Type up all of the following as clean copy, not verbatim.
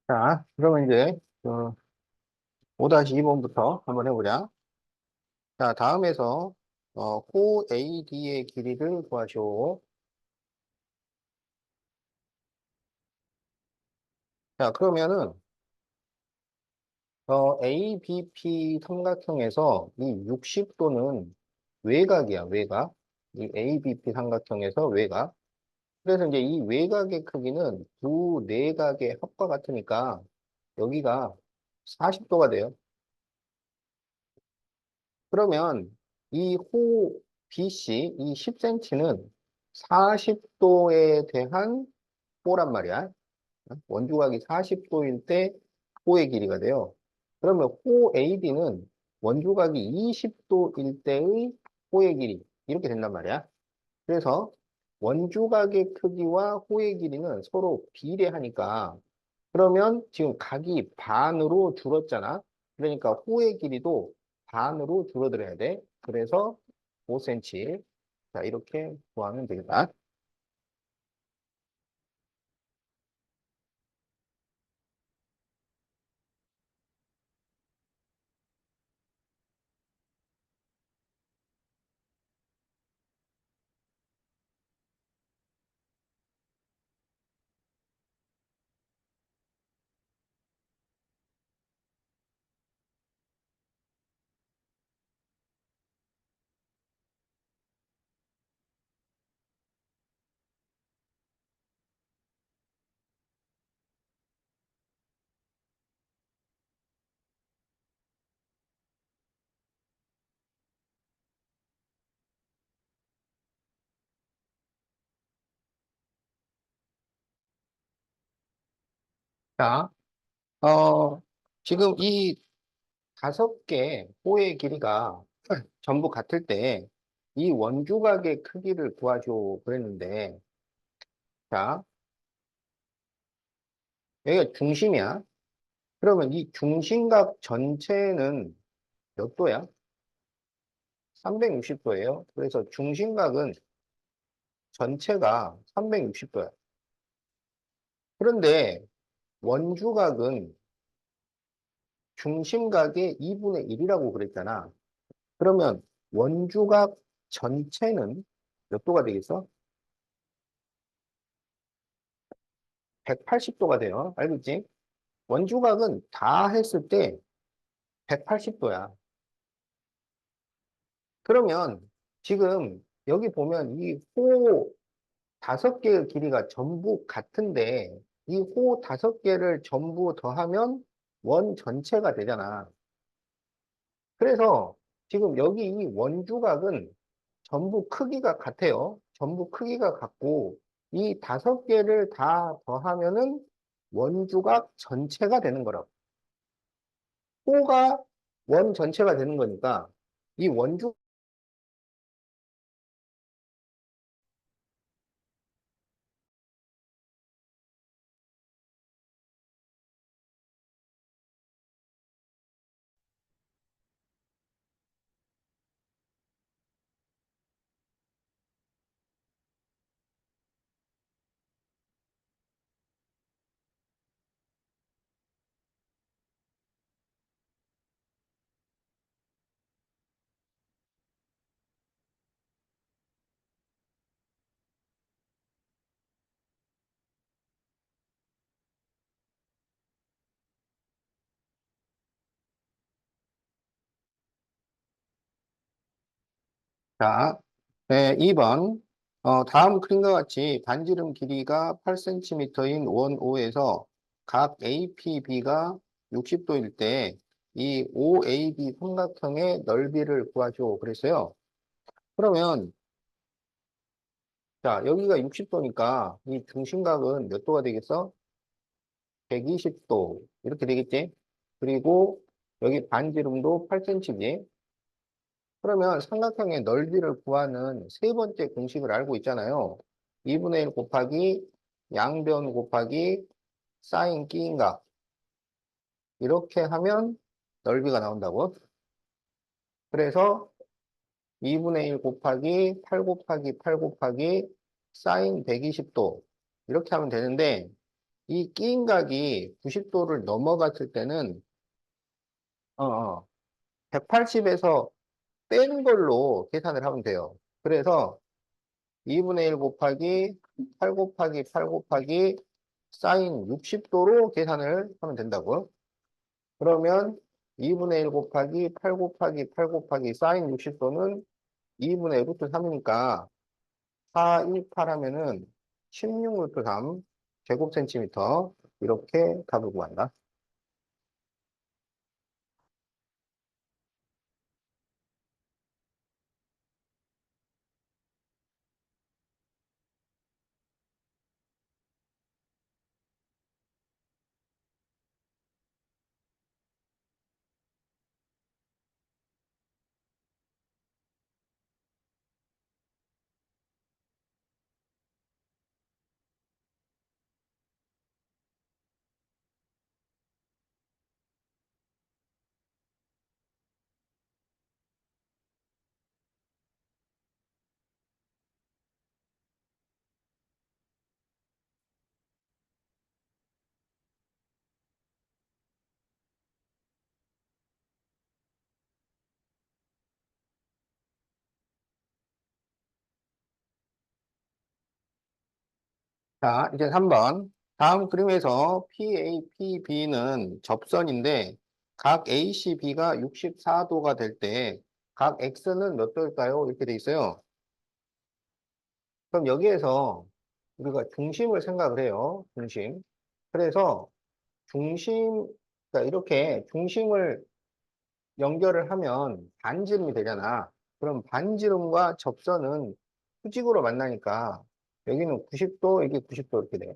자, 그러면 이제 5-2번부터 한번 해보자. 자, 다음에서 호 AD의 길이를 구하시오. 자, 그러면은 ABP 삼각형에서 이 60도는 외곽이야, 외곽. 이 ABP 삼각형에서 외곽. 그래서 이제 이 외곽의 크기는 두 내각의 합과 같으니까 여기가 40도가 돼요. 그러면 이 호 BC, 이 10cm는 40도에 대한 호란 말이야. 원주각이 40도일 때 호의 길이가 돼요. 그러면 호 AD는 원주각이 20도일 때의 호의 길이 이렇게 된단 말이야. 그래서 원주각의 크기와 호의 길이는 서로 비례하니까 그러면 지금 각이 반으로 줄었잖아. 그러니까 호의 길이도 반으로 줄어들어야 돼. 그래서 5cm. 자, 이렇게 구하면 되겠다. 자, 어, 지금 이 5개 호의 길이가 전부 같을 때 이 원주각의 크기를 구하죠. 그랬는데, 자, 여기가 중심이야. 그러면 이 중심각 전체는 몇 도야? 360도예요. 그래서 중심각은 전체가 360도야. 그런데 원주각은 중심각의 2분의 1이라고 그랬잖아. 그러면 원주각 전체는 몇 도가 되겠어? 180도가 돼요. 알겠지? 원주각은 다 했을 때 180도야. 그러면 지금 여기 보면 이 호 5개의 길이가 전부 같은데 이 호 5개를 전부 더하면 원 전체가 되잖아. 그래서 지금 여기 이 원주각은 전부 크기가 같아요. 전부 크기가 같고 이 5개를 다 더하면은 원주각 전체가 되는 거라고. 호가 원 전체가 되는 거니까 이 원주 자, 네, 2번. 다음 그림과 같이 반지름 길이가 8cm인 원 O에서 각 APB가 60도일 때 이 OAB 삼각형의 넓이를 구하죠. 그랬어요. 그러면 자, 여기가 60도니까 이 중심각은 몇 도가 되겠어? 120도. 이렇게 되겠지? 그리고 여기 반지름도 8cm지. 그러면 삼각형의 넓이를 구하는 세 번째 공식을 알고 있잖아요. 2분의 1 곱하기 양변 곱하기 사인 끼인각. 이렇게 하면 넓이가 나온다고. 그래서 2분의 1 곱하기 8 곱하기 8 곱하기 사인 120도. 이렇게 하면 되는데 이 끼인 각이 90도를 넘어갔을 때는, 180에서 뺀 걸로 계산을 하면 돼요. 그래서 2분의 1 곱하기 8 곱하기 8 곱하기 사인 60도로 계산을 하면 된다고. 그러면 2분의 1 곱하기 8 곱하기 8 곱하기 사인 60도는 2분의 루트 3이니까 4, 2, 8 하면은 16 루트 3 제곱 센티미터 이렇게 답을 구한다. 자, 이제 3번. 다음 그림에서 PAPB는 접선인데 각 ACB가 64도가 될 때 각 X는 몇 도일까요? 이렇게 돼 있어요. 그럼 여기에서 우리가 중심을 생각을 해요. 중심. 그래서 중심, 그러니까 이렇게 중심을 연결을 하면 반지름이 되잖아. 그럼 반지름과 접선은 수직으로 만나니까 여기는 90도, 여기 90도 이렇게 돼.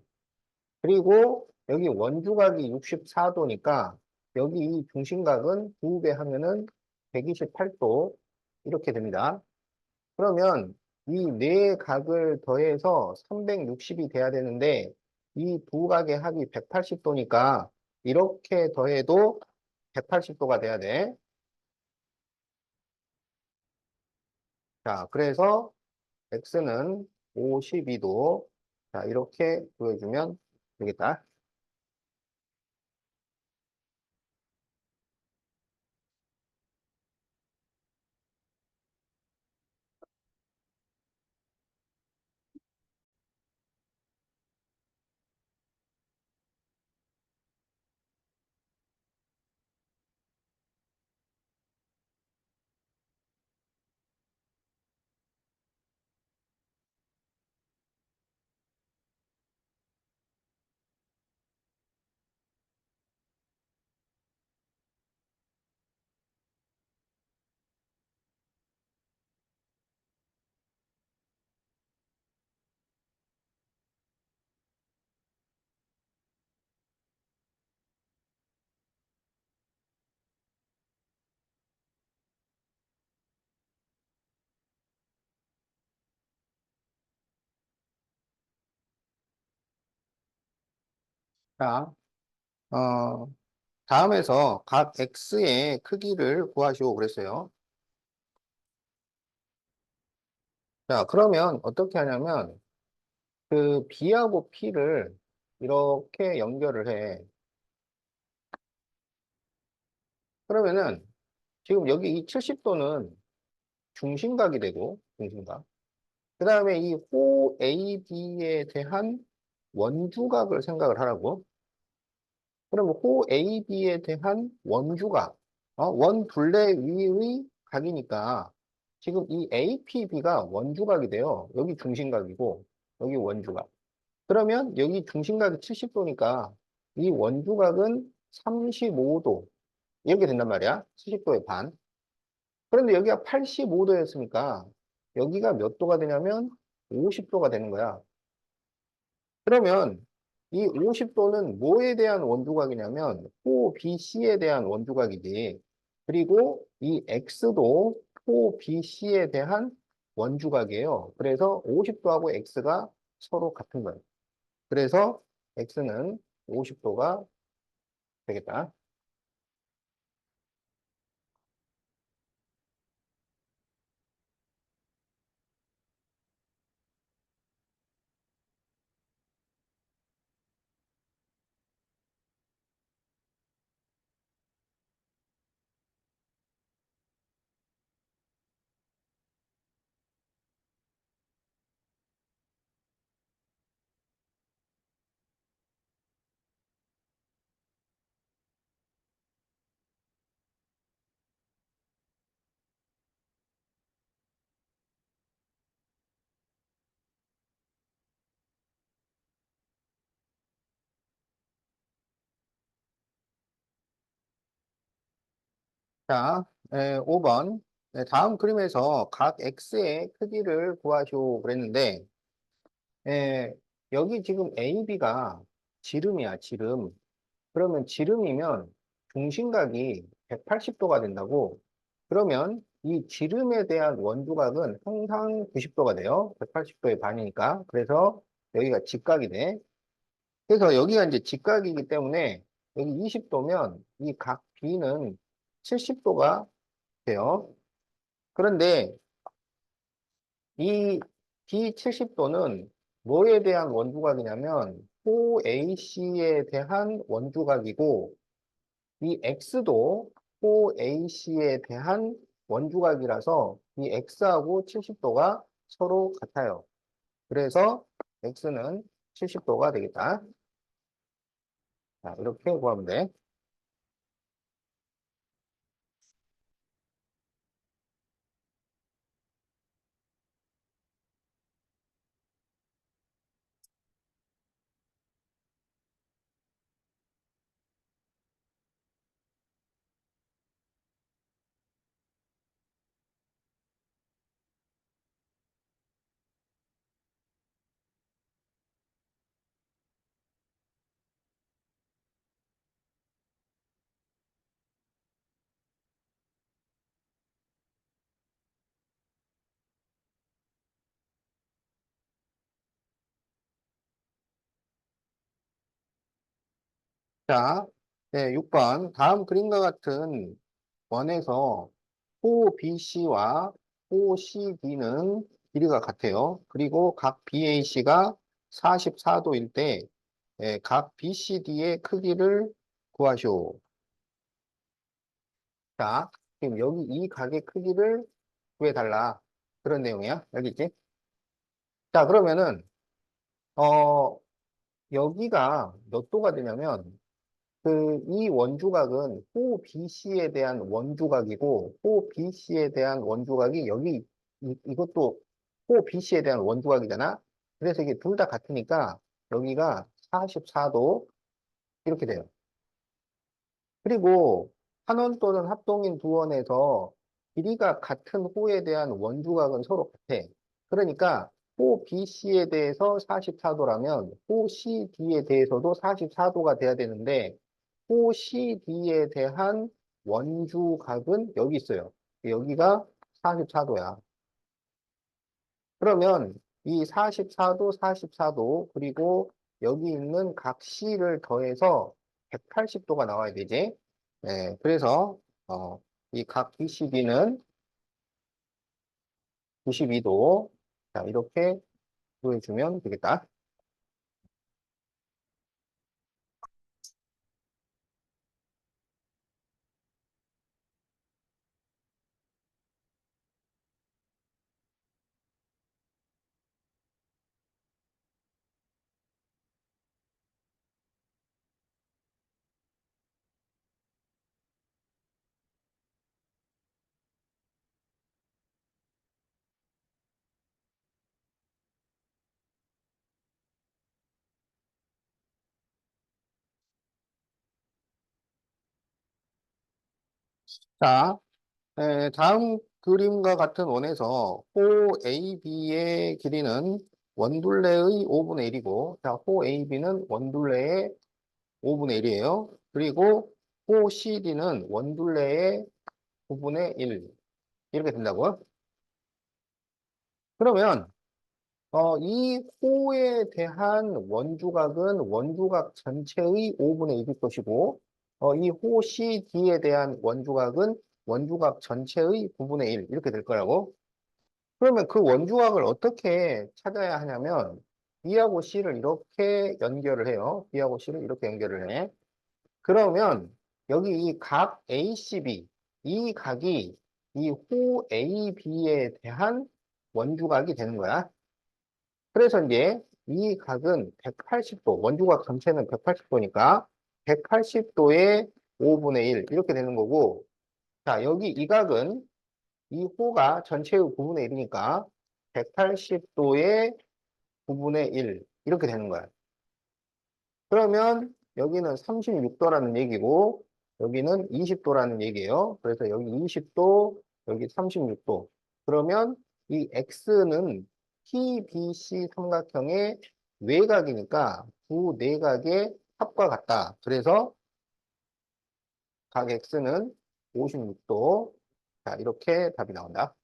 그리고 여기 원주각이 64도니까 여기 이 중심각은 2배 하면은 128도 이렇게 됩니다. 그러면 이 네 각을 더해서 360이 돼야 되는데 이 두 각의 합이 180도니까 이렇게 더해도 180도가 돼야 돼. 자, 그래서 x는 52도. 자, 이렇게 보여주면 되겠다. 자, 어, 다음에서 각 x의 크기를 구하시오 그랬어요. 자, 그러면 어떻게 하냐면 그 b하고 p를 이렇게 연결을 해. 그러면은 지금 여기 이 70도는 중심각이 되고 중심각. 그 다음에 이 호 AB에 대한 원주각을 생각을 하라고. 그러면 호 AB에 대한 원주각, 원 둘레 위의 각이니까 지금 이 APB가 원주각이 돼요. 여기 중심각이고 여기 원주각. 그러면 여기 중심각이 70도니까 이 원주각은 35도 이렇게 된단 말이야. 70도의 반. 그런데 여기가 85도였으니까 여기가 몇 도가 되냐면 50도가 되는 거야. 그러면 이 50도는 뭐에 대한 원주각이냐면 호 BC에 대한 원주각이지. 그리고 이 X도 호 BC에 대한 원주각이에요. 그래서 50도하고 X가 서로 같은 거예요. 그래서 X는 50도가 되겠다. 자, 5번. 네, 다음 그림에서 각 x의 크기를 구하시오 그랬는데, 에, 여기 지금 AB가 지름이야, 지름. 그러면 지름이면 중심각이 180도가 된다고. 그러면 이 지름에 대한 원주각은 항상 90도가 돼요. 180도의 반이니까. 그래서 여기가 직각이 돼. 그래서 여기가 이제 직각이기 때문에 여기 20도면 이 각 B는 70도가 돼요. 그런데 이 B70도는 뭐에 대한 원주각이냐면 OAC에 대한 원주각이고 이 X도 OAC에 대한 원주각이라서 이 X하고 70도가 서로 같아요. 그래서 X는 70도가 되겠다. 자, 이렇게 구하면 돼. 자, 네, 6번. 다음 그림과 같은 원에서 OBC와 OCD는 길이가 같아요. 그리고 각 BAC가 44도일 때, 각 BCD의 크기를 구하시오. 자, 지금 여기 이 각의 크기를 구해달라. 그런 내용이야. 여기 있지? 자, 그러면은, 어, 여기가 몇 도가 되냐면, 이 원주각은 호 BC에 대한 원주각이고, 호 BC에 대한 원주각이 여기, 이것도 호 BC에 대한 원주각이잖아? 그래서 이게 둘 다 같으니까, 여기가 44도, 이렇게 돼요. 그리고 한원 또는 합동인 두 원에서 길이가 같은 호에 대한 원주각은 서로 같아. 그러니까 호 BC에 대해서 44도라면 호 CD에 대해서도 44도가 돼야 되는데 호 CD에 대한 원주각은 여기 있어요. 여기가 44도야. 그러면 이 44도, 44도, 그리고 여기 있는 각 C를 더해서 180도가 나와야 되지. 네, 그래서, 이 각 BCB는 92도. 자, 이렇게 보여주면 되겠다. 자, 다음 그림과 같은 원에서 호 AB의 길이는 원둘레의 5분의 1이고, 자, 호 AB는 원둘레의 5분의 1이에요. 그리고 호 CD는 원둘레의 9분의 1. 이렇게 된다고요? 그러면, 이 호에 대한 원주각은 원주각 전체의 5분의 1일 것이고, 이 호 CD에 대한 원주각은 원주각 전체의 9분의 1. 이렇게 될 거라고. 그러면 그 원주각을 어떻게 찾아야 하냐면 B하고 C를 이렇게 연결을 해요. B하고 C를 이렇게 연결을 해. 그러면 여기 이 각 ACB, 이 각이 이 호 AB에 대한 원주각이 되는 거야. 그래서 이제 이 각은 180도, 원주각 전체는 180도니까 180도의 5분의 1 이렇게 되는 거고, 자, 여기 이 각은 이 호가 전체의 9분의 1이니까 180도의 9분의 1 이렇게 되는 거야. 그러면 여기는 36도라는 얘기고 여기는 20도라는 얘기예요. 그래서 여기 20도, 여기 36도. 그러면 이 X는 PBC 삼각형의 외곽이니까 두 내각의 합과 같다. 그래서 각 X는 56도. 자, 이렇게 답이 나온다.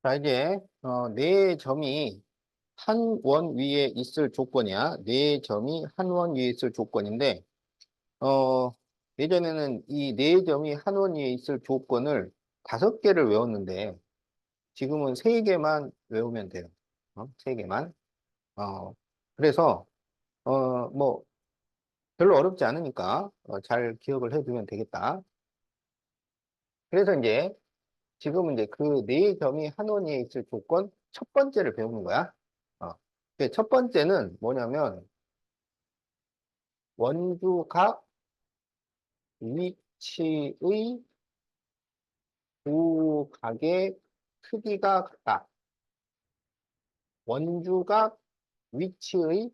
자, 이제, 네 점이 한 원 위에 있을 조건이야. 네 점이 한 원 위에 있을 조건인데, 예전에는 이 네 점이 한 원 위에 있을 조건을 5개를 외웠는데, 지금은 3개만 외우면 돼요. 3개만. 그래서, 뭐, 별로 어렵지 않으니까, 잘 기억을 해두면 되겠다. 그래서 이제, 지금은 이제 그 네 점이 한 원 위에 있을 조건 첫 번째를 배우는 거야. 어. 첫 번째는 뭐냐면, 원주각 위치의 두 각의 크기가 같다. 원주각 위치의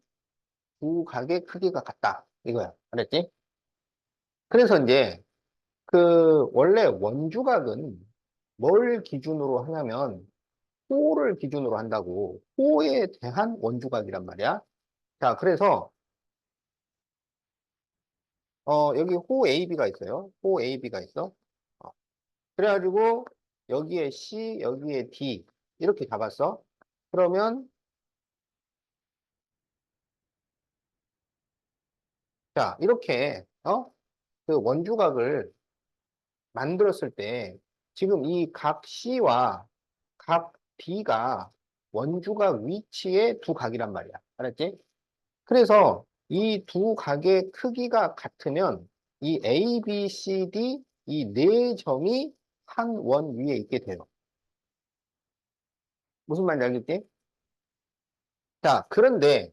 두 각의 크기가 같다. 이거야. 알았지? 그래서 이제 원래 원주각은 뭘 기준으로 하냐면 호를 기준으로 한다고. 호에 대한 원주각이란 말이야. 자, 그래서 여기 호 AB가 있어요. 호 AB가 있어. 어, 그래가지고 여기에 C, 여기에 D 이렇게 잡았어. 그러면 자, 이렇게 그 원주각을 만들었을 때 지금 이 각 C와 각 D가 원주각 위치의 두 각이란 말이야. 알았지? 그래서 이 두 각의 크기가 같으면 이 A, B, C, D 이 네 점이 한 원 위에 있게 돼요. 무슨 말인지 알겠지? 자, 그런데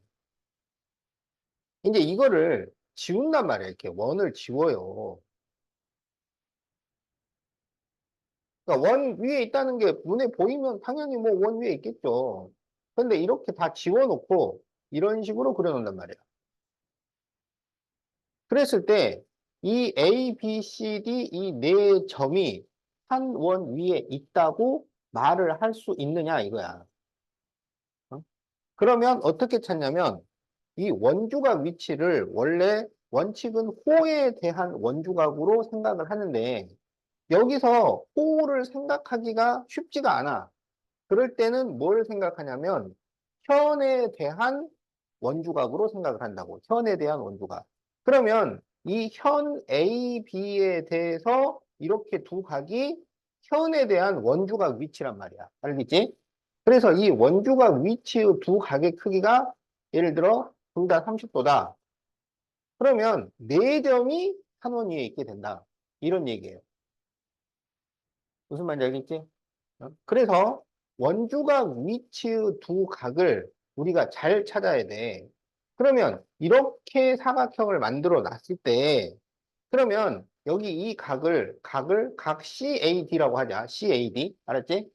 이제 이거를 지운단 말이야. 이렇게 원을 지워요. 그러니까 원 위에 있다는 게 눈에 보이면 당연히 뭐 원 위에 있겠죠. 근데 이렇게 다 지워놓고 이런 식으로 그려놓는단 말이야. 그랬을 때 이 A, B, C, D 이 네 점이 한 원 위에 있다고 말을 할 수 있느냐 이거야. 어? 그러면 어떻게 찾냐면 이 원주각 위치를 원래 원칙은 호에 대한 원주각으로 생각을 하는데 여기서 호를 생각하기가 쉽지가 않아. 그럴 때는 뭘 생각하냐면 현에 대한 원주각으로 생각을 한다고. 현에 대한 원주각. 그러면 이 현 A, B에 대해서 이렇게 두 각이 현에 대한 원주각 위치란 말이야. 알겠지? 그래서 이 원주각 위치의 두 각의 크기가 예를 들어 둘 다 30도다. 그러면 네 점이 한 원 위에 있게 된다. 이런 얘기예요. 무슨 말인지 알겠지? 그래서 원주각 위치의 두 각을 우리가 잘 찾아야 돼. 그러면 이렇게 사각형을 만들어 놨을 때 그러면 여기 이 각을 각 CAD라고 하자. CAD. 알았지?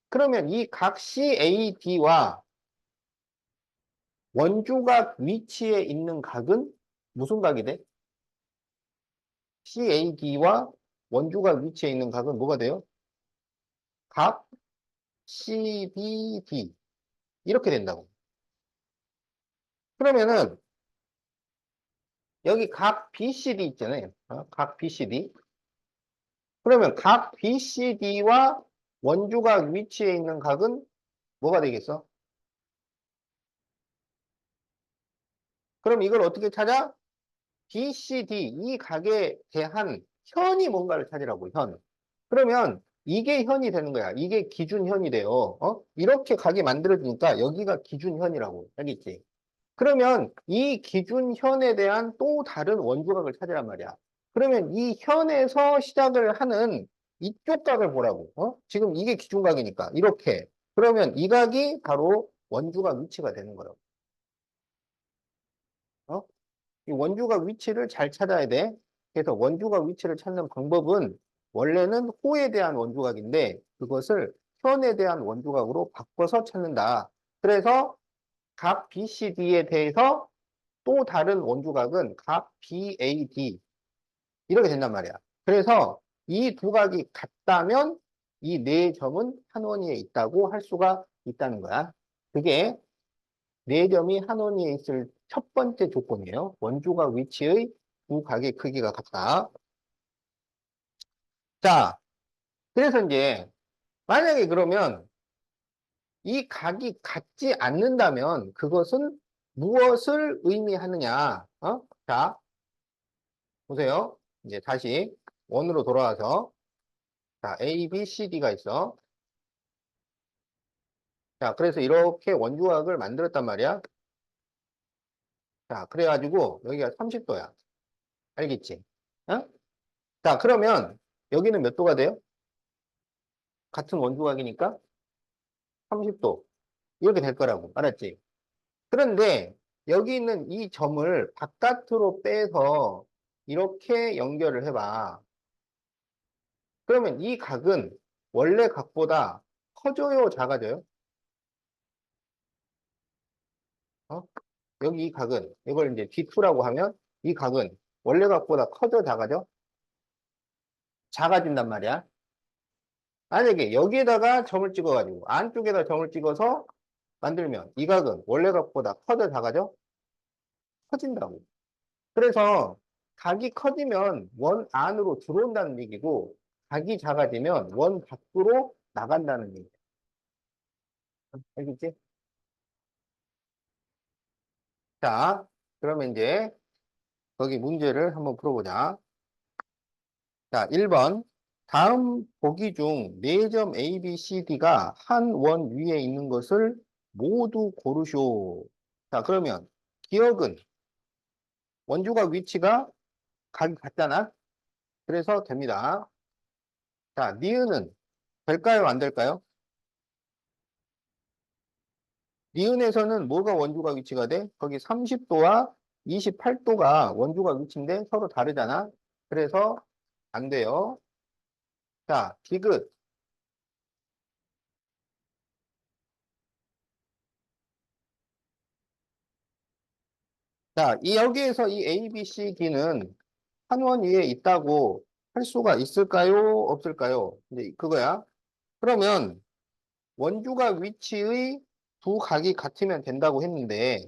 그러면 이 각 CAD와 원주각 위치에 있는 각은 무슨 각이 돼? CAD와 원주각 위치에 있는 각은 뭐가 돼요? 각 CBD. 이렇게 된다고. 그러면은 여기 각 BCD 있잖아요. 각 BCD. 그러면 각 BCD와 원주각 위치에 있는 각은 뭐가 되겠어? 그럼 이걸 어떻게 찾아? BCD, 이 각에 대한 현이 뭔가를 찾으라고, 현. 그러면 이게 현이 되는 거야. 이게 기준현이 돼요. 이렇게 각이 만들어지니까 여기가 기준현이라고. 알겠지? 그러면 이 기준현에 대한 또 다른 원주각을 찾으란 말이야. 그러면 이 현에서 시작을 하는 이쪽 각을 보라고. 지금 이게 기준각이니까 이렇게. 그러면 이 각이 바로 원주각 위치가 되는 거라고. 어? 이 원주각 위치를 잘 찾아야 돼. 그래서 원주각 위치를 찾는 방법은 원래는 호에 대한 원주각인데 그것을 현에 대한 원주각으로 바꿔서 찾는다. 그래서 각 BCD에 대해서 또 다른 원주각은 각 BAD 이렇게 된단 말이야. 그래서 이 두 각이 같다면 이 네 점은 한 원위에 있다고 할 수가 있다는 거야. 그게 네 점이 한 원위에 있을 첫 번째 조건이에요. 원주각 위치의 두 각의 크기가 같다. 자, 그래서 이제 만약에 그러면 이 각이 같지 않는다면 그것은 무엇을 의미하느냐? 자, 보세요. 이제 다시 원으로 돌아와서 자, A, B, C, D가 있어. 자, 그래서 이렇게 원주각을 만들었단 말이야. 자, 그래가지고 여기가 30도야. 알겠지? 어? 자, 그러면 여기는 몇 도가 돼요? 같은 원주각이니까 30도. 이렇게 될 거라고. 알았지? 그런데 여기 있는 이 점을 바깥으로 빼서 이렇게 연결을 해봐. 그러면 이 각은 원래 각보다 커져요, 작아져요? 어? 여기 이 각은, 이걸 이제 D2라고 하면 이 각은 원래 각보다 커져, 작아져? 작아진단 말이야. 만약에 여기에다가 점을 찍어가지고 안쪽에다 점을 찍어서 만들면 이 각은 원래 각보다 커져, 작아져? 커진다고. 그래서 각이 커지면 원 안으로 들어온다는 얘기고 각이 작아지면 원 밖으로 나간다는 얘기야. 알겠지? 자, 그러면 이제 거기 문제를 한번 풀어보자. 자, 1번. 다음 보기 중 4점 A, B, C, D가 한 원 위에 있는 것을 모두 고르쇼. 자, 그러면 기억은 원주각 위치가 각이 같잖아. 그래서 됩니다. 자, 니은은 될까요? 안 될까요? 니은에서는 뭐가 원주각 위치가 돼? 거기 30도와 28도가 원주각 위치인데 서로 다르잖아. 그래서 안 돼요. 자, 디귿. 자, 여기에서 이 A, B, C, D는 한 원 위에 있다고 할 수가 있을까요? 없을까요? 이제 그거야. 그러면 원주각 위치의 두 각이 같으면 된다고 했는데,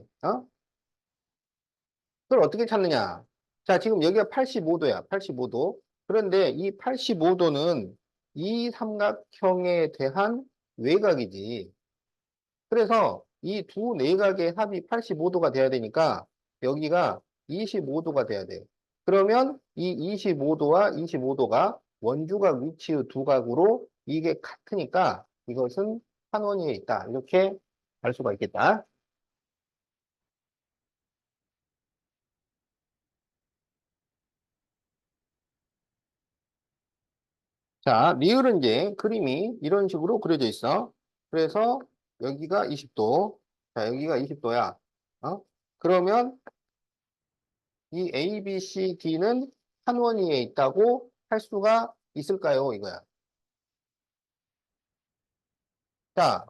그걸 어떻게 찾느냐? 자, 지금 여기가 85도야. 85도. 그런데 이 85도는 이 삼각형에 대한 외곽이지. 그래서 이 두 내각의 합이 85도가 돼야 되니까 여기가 25도가 돼야 돼. 그러면 이 25도와 25도가 원주각 위치의 두 각으로 이게 같으니까 이것은 한 원위에 있다. 이렇게 알 수가 있겠다. 자, 리을은 이제 그림이 이런 식으로 그려져 있어. 그래서 여기가 20도. 자, 여기가 20도야. 그러면 이 A, B, C, D는 한 원위에 있다고 할 수가 있을까요? 이거야. 자,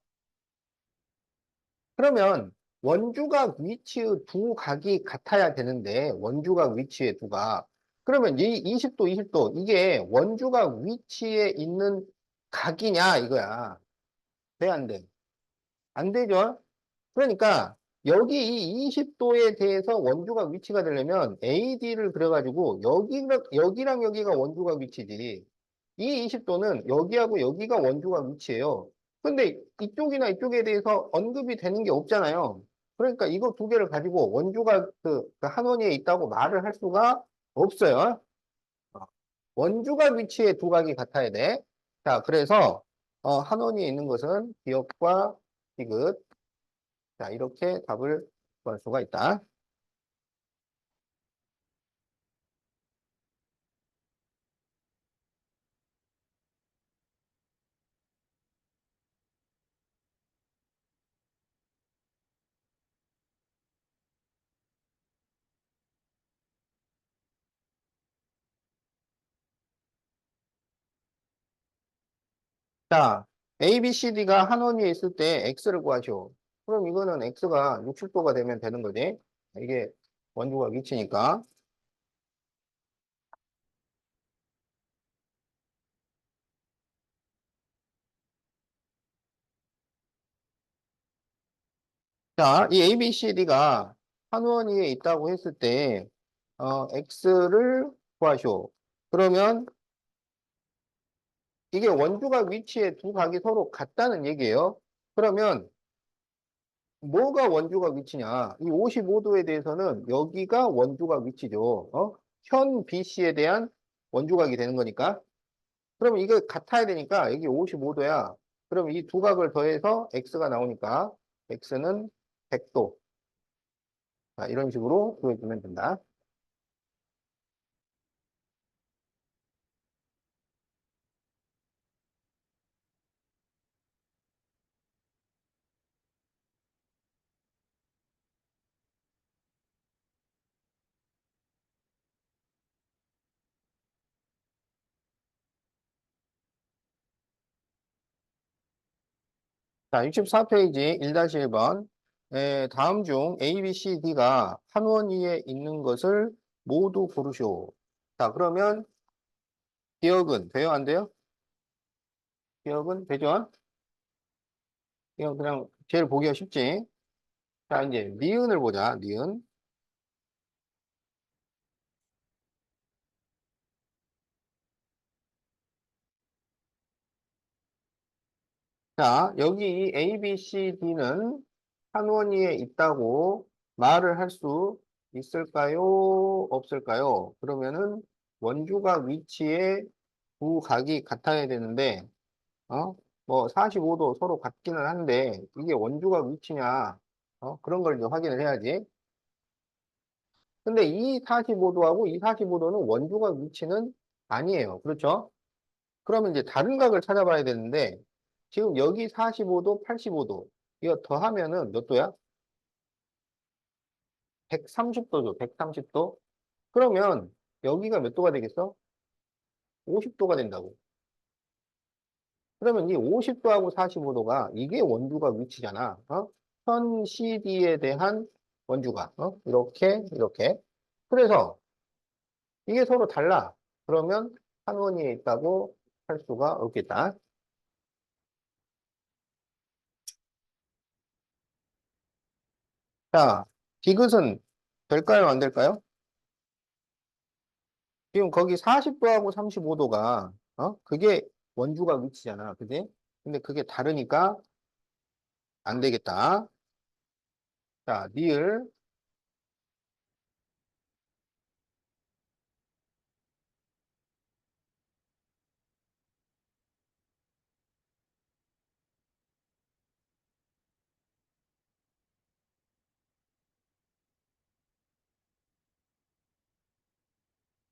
그러면 원주각 위치의 두 각이 같아야 되는데, 원주각 위치의 두 각. 그러면 이 20도, 20도, 이게 원주각 위치에 있는 각이냐, 이거야. 돼, 안 돼? 안 되죠? 그러니까, 여기 이 20도에 대해서 원주각 위치가 되려면 AD를 그려가지고, 여기랑 여기가 원주각 위치지. 이 20도는 여기하고 여기가 원주각 위치예요. 근데 이쪽이나 이쪽에 대해서 언급이 되는 게 없잖아요. 그러니까 이거 두 개를 가지고 원주각 그 한원위에 있다고 말을 할 수가 없어요. 어, 원주각 위치의 두 각이 같아야 돼. 자, 그래서 한원위에 있는 것은 기역과 디귿. 자, 이렇게 답을 구할 수가 있다. 자, A, B, C, D가 한 원위에 있을 때 X를 구하시오. 그럼 이거는 X가 60도가 되면 되는 거지. 이게 원주가 위치니까. 자, 이 A, B, C, D가 한 원위에 있다고 했을 때, X를 구하시오. 그러면 이게 원주각 위치에 두 각이 서로 같다는 얘기예요. 그러면 뭐가 원주각 위치냐? 이 55도에 대해서는 여기가 원주각 위치죠. 현 BC에 대한 원주각이 되는 거니까. 그러면 이거 같아야 되니까 여기 55도야. 그럼 이 두 각을 더해서 X가 나오니까 X는 100도. 자, 이런 식으로 구해주면 된다. 자, 64페이지 1-1번. 다음 중 A, B, C, D가 한 원위에 있는 것을 모두 고르시오. 자, 그러면 기억은 돼요? 안 돼요? 기억은 되죠? 이건 그냥 제일 보기가 쉽지. 자, 이제 니은을 보자. 니은. 자, 여기 이 A, B, C, D는 한 원위에 있다고 말을 할 수 있을까요? 없을까요? 그러면은 원주각 위치에 두 각이 같아야 되는데, 어? 뭐 45도 서로 같기는 한데 이게 원주각 위치냐? 그런 걸 이제 확인을 해야지. 근데 이 45도하고 이 45도는 원주각 위치는 아니에요. 그렇죠? 그러면 이제 다른 각을 찾아봐야 되는데, 지금 여기 45도, 85도. 이거 더하면은 몇 도야? 130도죠. 130도. 그러면 여기가 몇 도가 되겠어? 50도가 된다고. 그러면 이 50도하고 45도가 이게 원주각 위치잖아. 현 CD에 대한 원주각. 이렇게, 이렇게. 그래서 이게 서로 달라. 그러면 한 원위에 있다고 할 수가 없겠다. 자, 디귿은 될까요? 안 될까요? 지금 거기 40도하고 35도가, 그게 원주각 위치잖아. 그지? 근데 그게 다르니까 안 되겠다. 자, 니을.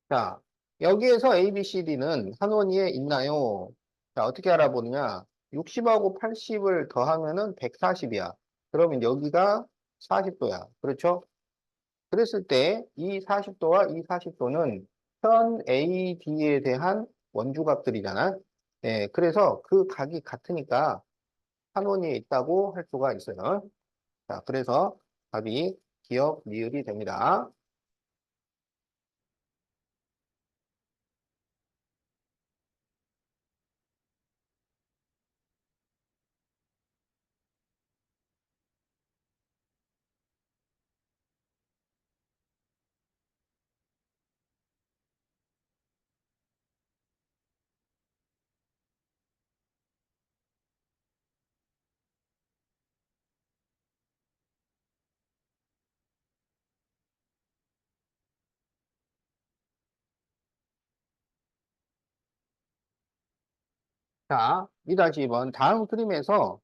자, 여기에서 A, B, C, D는 한 원위에 있나요? 자, 어떻게 알아보느냐? 60하고 80을 더하면은 140이야. 그러면 여기가 40도야. 그렇죠? 그랬을 때 이 40도와 이 40도는 현 A, D에 대한 원주각들이잖아. 네, 그래서 그 각이 같으니까 한원이 있다고 할 수가 있어요. 자, 그래서 답이 기억, 니을이 됩니다. 자, 2-2번 다음 그림에서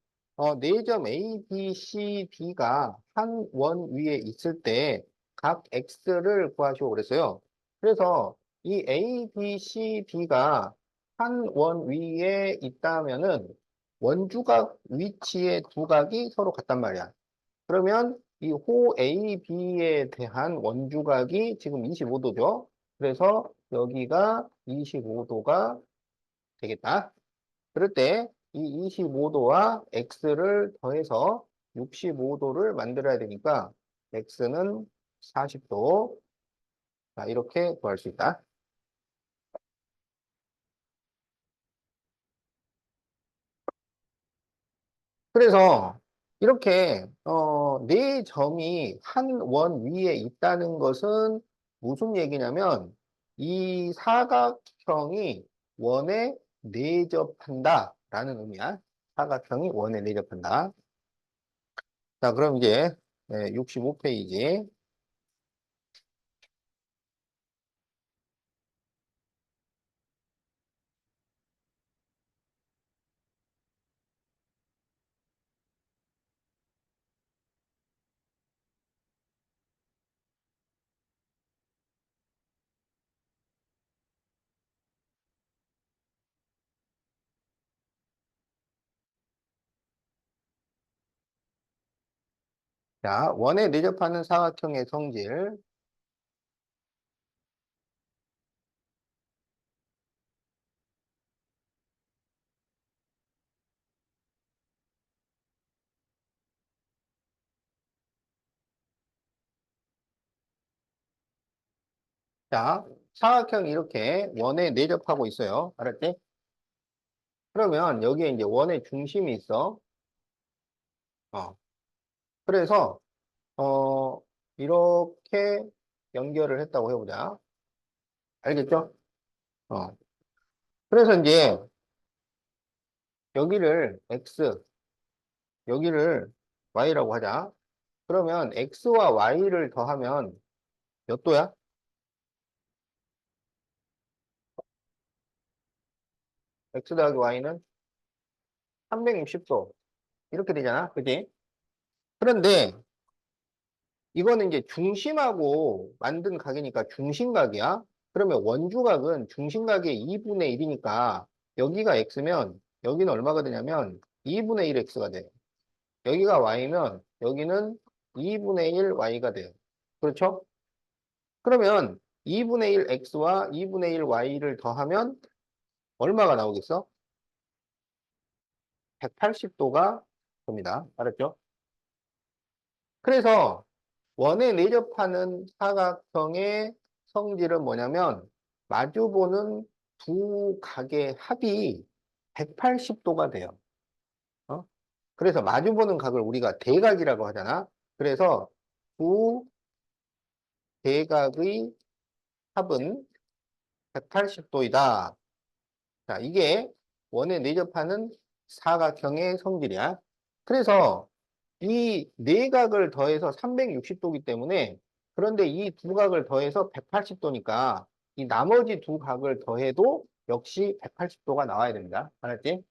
네 점 A, B, C, D가 한 원 위에 있을 때 각 X를 구하시오 그랬어요. 그래서 이 A, B, C, D가 한 원 위에 있다면은 원주각 위치의 두 각이 서로 같단 말이야. 그러면 이 호 A, B에 대한 원주각이 지금 25도죠. 그래서 여기가 25도가 되겠다. 그럴 때 이 25도와 x를 더해서 65도를 만들어야 되니까 x는 40도. 자, 이렇게 구할 수 있다. 그래서 이렇게 네 점이 한 원 위에 있다는 것은 무슨 얘기냐면 이 사각형이 원에 내접한다라는 의미야. 사각형이 원에 내접한다. 자, 그럼 이제 65페이지. 자, 원에 내접하는 사각형의 성질. 자, 사각형이 이렇게 원에 내접하고 있어요. 알았지? 그러면 여기에 이제 원의 중심이 있어. 어. 그래서, 어, 이렇게 연결을 했다고 해보자. 알겠죠? 어. 그래서 이제 여기를 X, 여기를 Y라고 하자. 그러면 X와 Y를 더하면 몇 도야? X 더하기 Y는 360도. 이렇게 되잖아. 그지? 그런데 이거는 이제 중심하고 만든 각이니까 중심각이야. 그러면 원주각은 중심각의 2분의 1이니까 여기가 x면 여기는 얼마가 되냐면 2분의 1 x가 돼. 여기가 y면 여기는 2분의 1 y가 돼요. 그렇죠? 그러면 2분의 1 x와 2분의 1 y를 더하면 얼마가 나오겠어? 180도가 됩니다. 알았죠? 그래서 원에 내접하는 사각형의 성질은 뭐냐면 마주보는 두 각의 합이 180도가 돼요. 어? 그래서 마주보는 각을 우리가 대각이라고 하잖아. 그래서 두 대각의 합은 180도이다. 자, 이게 원에 내접하는 사각형의 성질이야. 그래서 이 네 각을 더해서 360도이기 때문에 그런데 이 두 각을 더해서 180도니까 이 나머지 두 각을 더해도 역시 180도가 나와야 됩니다. 알았지?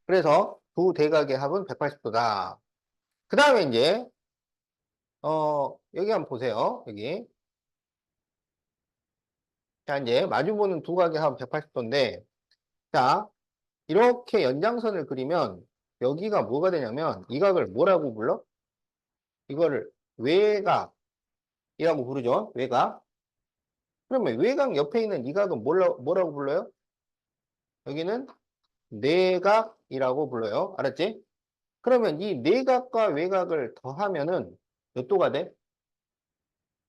그래서 두 대각의 합은 180도다. 그 다음에 이제 여기 한번 보세요. 여기. 자, 이제 마주보는 두 각의 합은 180도인데 자, 이렇게 연장선을 그리면 여기가 뭐가 되냐면 이 각을 뭐라고 불러? 이거를 외각이라고 부르죠. 외각. 그러면 외곽 옆에 있는 이 각은 뭐라고 불러요? 여기는 내각이라고 불러요. 알았지? 그러면 이 내각과 외각을 더하면은 몇 도가 돼?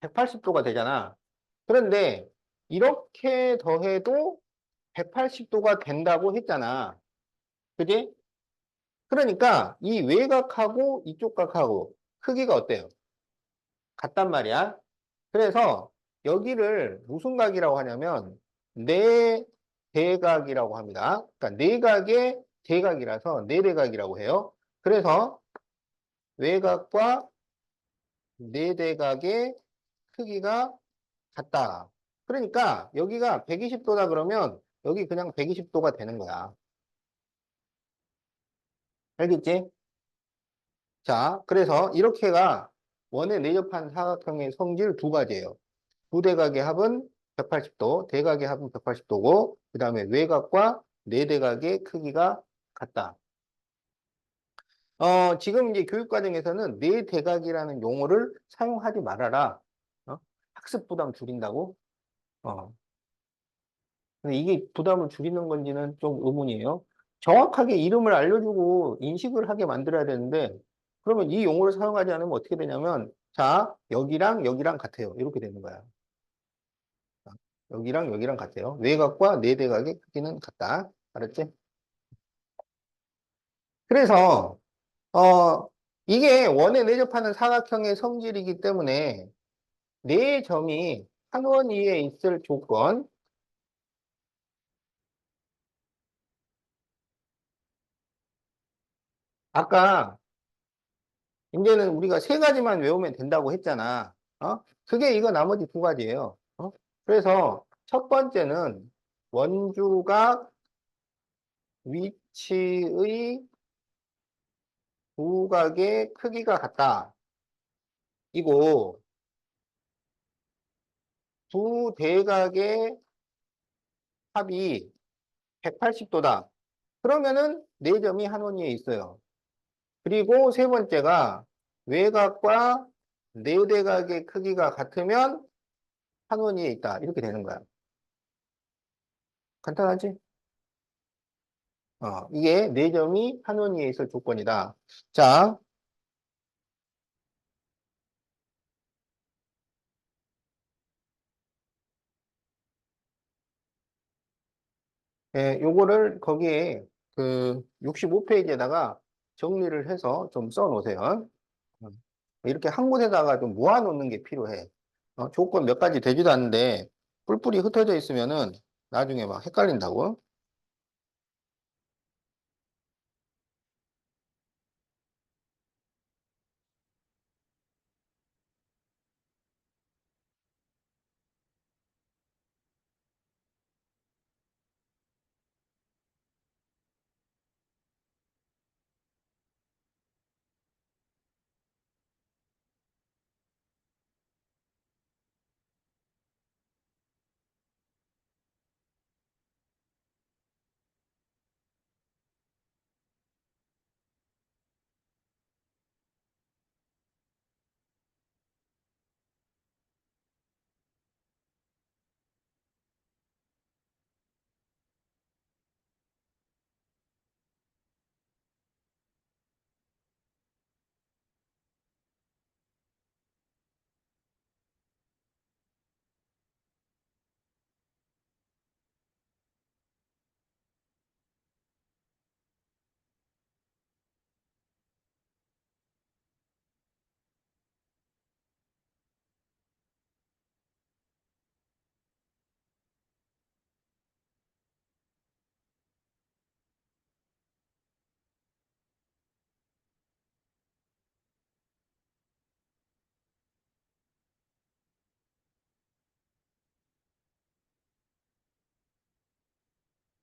180도가 되잖아. 그런데 이렇게 더해도 180도가 된다고 했잖아. 그지? 그러니까 이 외곽하고 이쪽 각하고 크기가 어때요? 같단 말이야. 그래서 여기를 무슨 각이라고 하냐면 내대각이라고 합니다. 그러니까 내각의 대각이라서 내대각이라고 해요. 그래서 외곽과 내대각의 크기가 같다. 그러니까 여기가 120도다 그러면 여기 그냥 120도가 되는 거야. 알겠지? 자, 그래서 이렇게가 원에 내접한 사각형의 성질 두 가지예요. 부대각의 합은 180도, 대각의 합은 180도고, 그 다음에 외곽과 내대각의 크기가 같다. 지금 이제 교육과정에서는 내대각이라는 용어를 사용하지 말아라. 어? 학습 부담 줄인다고? 어. 근데 이게 부담을 줄이는 건지는 좀 의문이에요. 정확하게 이름을 알려주고 인식을 하게 만들어야 되는데, 그러면 이 용어를 사용하지 않으면 어떻게 되냐면, 자, 여기랑 여기랑 같아요. 이렇게 되는 거야. 자, 여기랑 여기랑 같아요. 외곽과 내대각의 크기는 같다. 알았지? 그래서, 어, 이게 원에 내접하는 사각형의 성질이기 때문에, 네 점이 한 원위에 있을 조건, 아까 이제는 우리가 세 가지만 외우면 된다고 했잖아. 그게 이거 나머지 두 가지예요. 그래서 첫 번째는 원주각 위치의 두각의 크기가 같다. 이고 두 대각의 합이 180도다. 그러면은 네 점이 한 원위에 있어요. 그리고 세 번째가 외곽과 내대각의 크기가 같으면 한 원위에 있다. 이렇게 되는 거야. 간단하지? 이게 네 점이 한 원위에 있을 조건이다. 자, 요거를 거기에 그 65페이지에다가 정리를 해서 좀 써 놓으세요. 이렇게 한 곳에다가 좀 모아 놓는 게 필요해. 조건 몇 가지 되지도 않는데 뿔뿔이 흩어져 있으면은 나중에 막 헷갈린다고.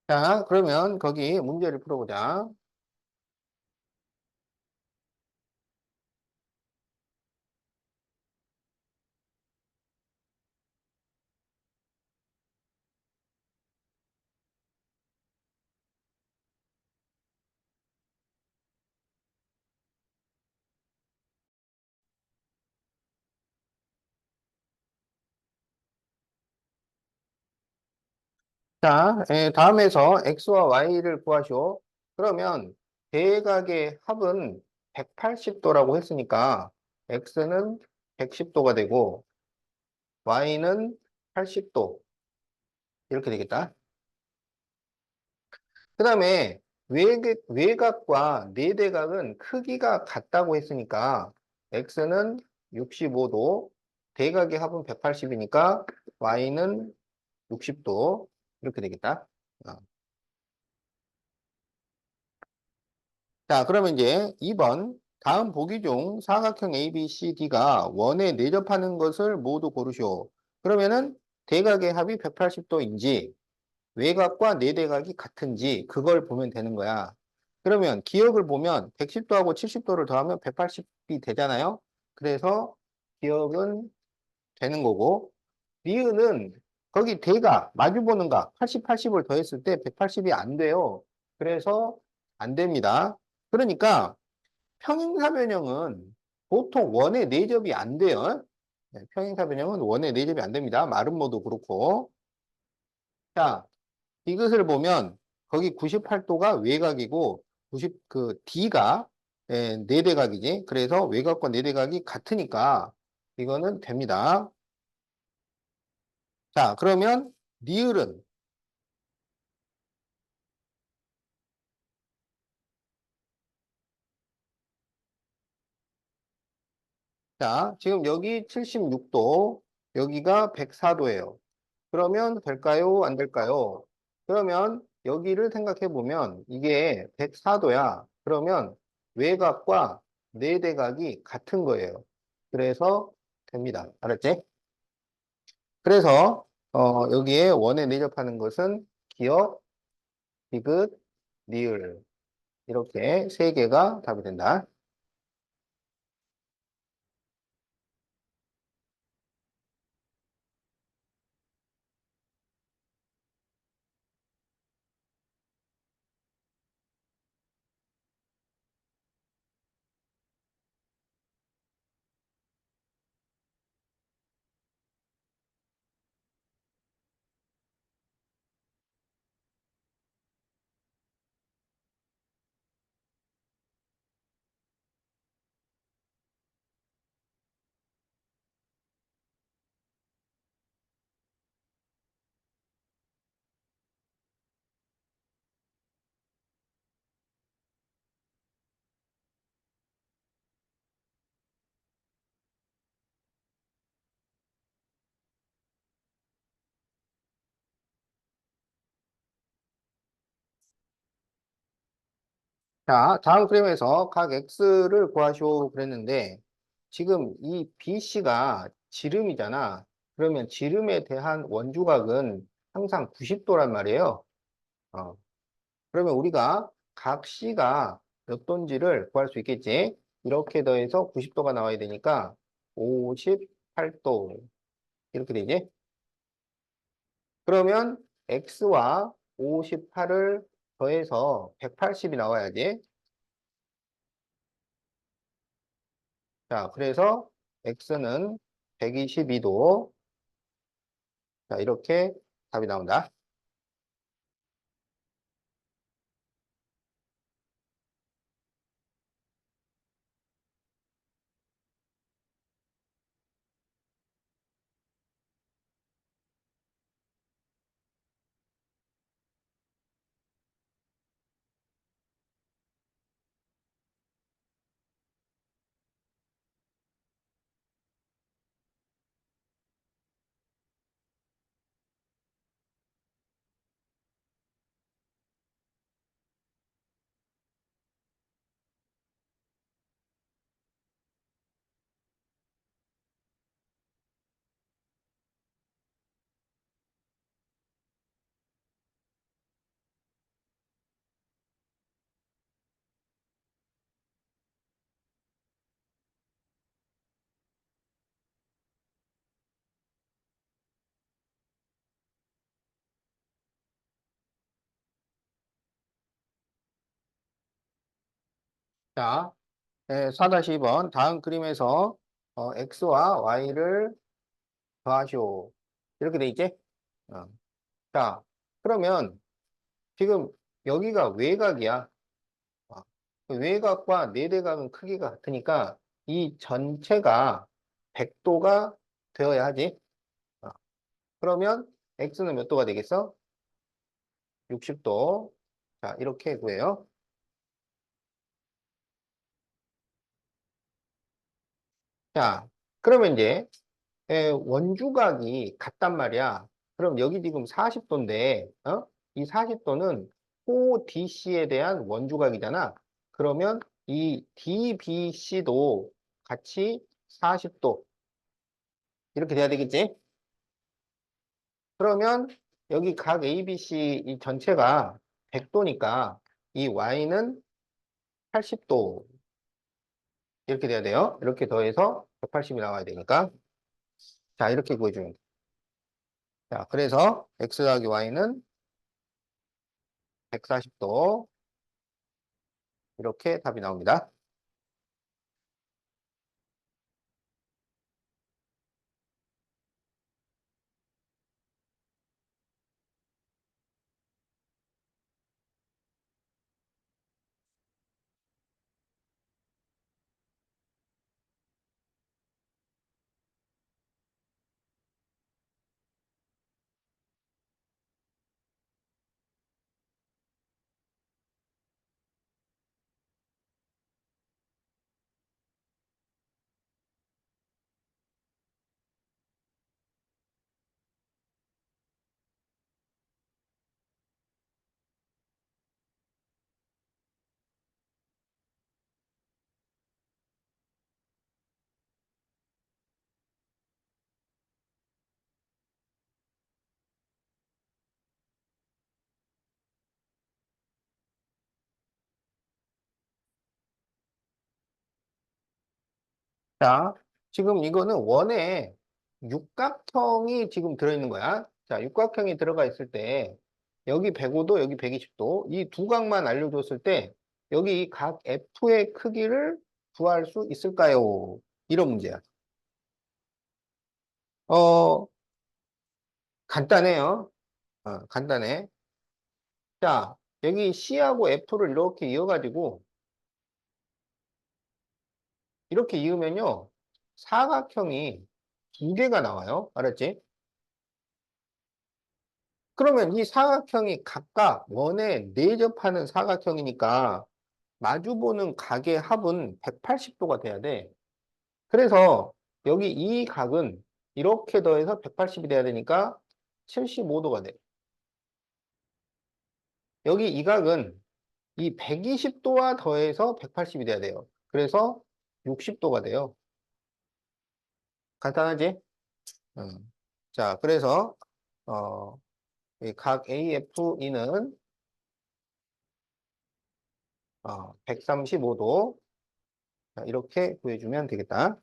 자, 그러면 거기 문제를 풀어보자. 자, 다음에서 x와 y를 구하시오. 그러면 대각의 합은 180도라고 했으니까 x는 110도가 되고 y는 80도 이렇게 되겠다. 그 다음에 외곽과 내대각은 크기가 같다고 했으니까 x는 65도, 대각의 합은 180이니까 y는 60도 이렇게 되겠다. 어. 자, 그러면 이제 2번 다음 보기 중 사각형 ABCD가 원에 내접하는 것을 모두 고르시오. 그러면은 대각의 합이 180도인지 외곽과 내대각이 같은지 그걸 보면 되는 거야. 그러면 기역을 보면 110도하고 70도를 더하면 180이 되잖아요. 그래서 기역은 되는 거고, 니은은 거기 대각, 마주보는 각, 80, 80을 더했을 때 180이 안 돼요. 그래서 안 됩니다. 그러니까 평행사변형은 보통 원의 내접이 안 돼요. 네, 평행사변형은 원의 내접이 안 됩니다. 마름모도 그렇고. 자, 이것을 보면 거기 98도가 외곽이고 90, D가 내대각이지. 그래서 외곽과 내대각이 같으니까 이거는 됩니다. 자, 그러면 니을은 자, 지금 여기 76도, 여기가 104도예요. 그러면 될까요? 안 될까요? 그러면 여기를 생각해 보면 이게 104도야. 그러면 외곽과 내대각이 같은 거예요. 그래서 됩니다. 알았지? 그래서 여기에 원에 내접하는 것은 기역, 디귿, 니을 이렇게 세 개가 답이 된다. 자, 다음 그림에서 각 x를 구하시오 그랬는데 지금 이 BC가 지름이잖아. 그러면 지름에 대한 원주각은 항상 90도란 말이에요. 어, 그러면 우리가 각 C가 몇 도인지를 구할 수 있겠지. 이렇게 더해서 90도가 나와야 되니까 58도 이렇게 되지. 그러면 x와 58을 더해서 180이 나와야지. 자, 그래서 x는 122도. 자, 이렇게 답이 나온다. 자, 4-2번 다음 그림에서 x와 y를 더하시오. 이렇게 돼 있지? 어. 자, 그러면 지금 여기가 외곽이야. 어. 그 외곽과 내대각은 크기가 같으니까 이 전체가 100도가 되어야 하지. 어. 그러면 x는 몇 도가 되겠어? 60도. 자, 이렇게 구해요. 자, 그러면 이제 원주각이 같단 말이야. 그럼 여기 지금 40도인데, 이 40도는 ODC에 대한 원주각이잖아. 그러면 이 DBC도 같이 40도. 이렇게 돼야 되겠지? 그러면 여기 각 ABC 이 전체가 100도니까 이 Y는 80도. 이렇게 돼야 돼요. 이렇게 더해서 180이 나와야 되니까. 자, 이렇게 구해주면 돼. 자, 그래서 x 더하기 y는 140도. 이렇게 답이 나옵니다. 자, 지금 이거는 원에 육각형이 지금 들어있는 거야. 자, 육각형이 들어가 있을 때, 여기 105도, 여기 120도, 이 두 각만 알려줬을 때, 여기 각 F의 크기를 구할 수 있을까요? 이런 문제야. 어, 간단해요. 간단해. 자, 여기 C하고 F를 이렇게 이어가지고, 이렇게 이으면요, 사각형이 두 개가 나와요. 알았지? 그러면 이 사각형이 각각 원에 내접하는 사각형이니까 마주보는 각의 합은 180도가 돼야 돼. 그래서 여기 이 각은 이렇게 더해서 180이 돼야 되니까 75도가 돼. 여기 이 각은 이 120도와 더해서 180이 돼야 돼요. 그래서 60도가 돼요. 간단하지? 자, 그래서 어, 이각 AFE는 135도 이렇게 구해주면 되겠다.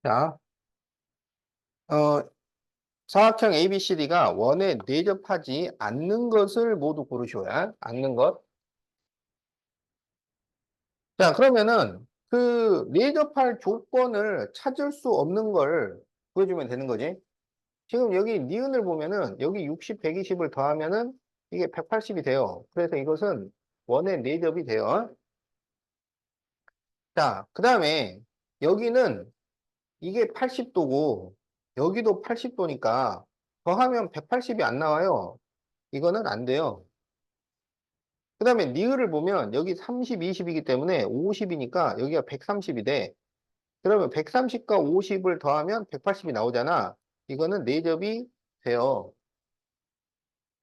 자, 어, 사각형 ABCD가 원에 내접하지 않는 것을 모두 고르셔야 않는 것. 자, 그러면은 그 내접할 조건을 찾을 수 없는 걸 보여주면 되는 거지. 지금 여기 니은을 보면은 여기 60, 120을 더하면은 이게 180이 돼요. 그래서 이것은 원에 내접이 돼요. 자, 그 다음에 여기는 이게 80도고 여기도 80도니까 더하면 180이 안 나와요. 이거는 안 돼요. 그 다음에 니을을 보면 여기 30, 20이기 때문에 50이니까 여기가 130이 돼. 그러면 130과 50을 더하면 180이 나오잖아. 이거는 내접이 돼요.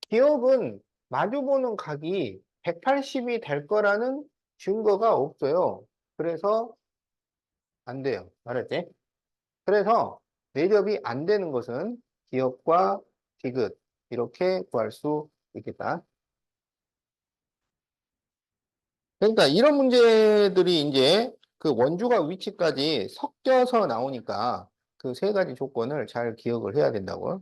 기억은 마주보는 각이 180이 될 거라는 증거가 없어요. 그래서 안 돼요. 알았지? 그래서 내접이 안 되는 것은 기역과 디귿 이렇게 구할 수 있겠다. 그러니까 이런 문제들이 이제 그 원주각 위치까지 섞여서 나오니까 그 세 가지 조건을 잘 기억을 해야 된다고.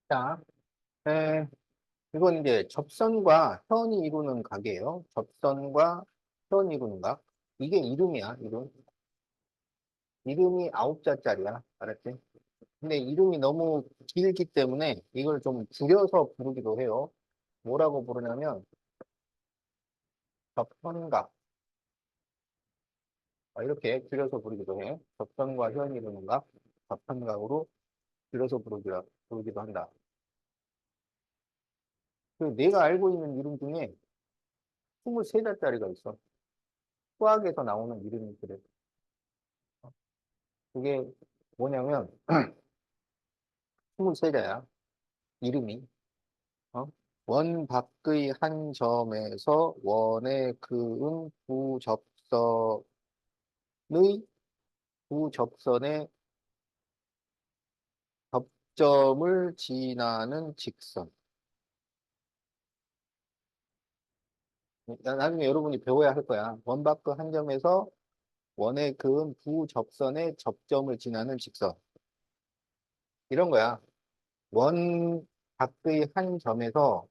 자, 에, 이건 이제 접선과 현이 이루는 각이에요. 접선과 현이 이루는 각. 이게 이름이야, 이름. 이름이 9자짜리야. 알았지? 근데 이름이 너무 길기 때문에 이걸 좀 줄여서 부르기도 해요. 뭐라고 부르냐면 접선각. 이렇게 줄여서 부르기도 해. 접선과 현이 이루는 각, 접선각으로 줄여서 부르기도 한다. 그 내가 알고 있는 이름 중에 23자짜리가 있어. 수학에서 나오는 이름이 그래. 그게 뭐냐면 23자야. 이름이. 어? 원 밖의 한 점에서 원의 그은 부접선의 접점을 지나는 직선. 나중에 여러분이 배워야 할 거야. 원 밖의 한 점에서 원의 그은 부접선의 접점을 지나는 직선. 이런 거야. 원 밖의 한 점에서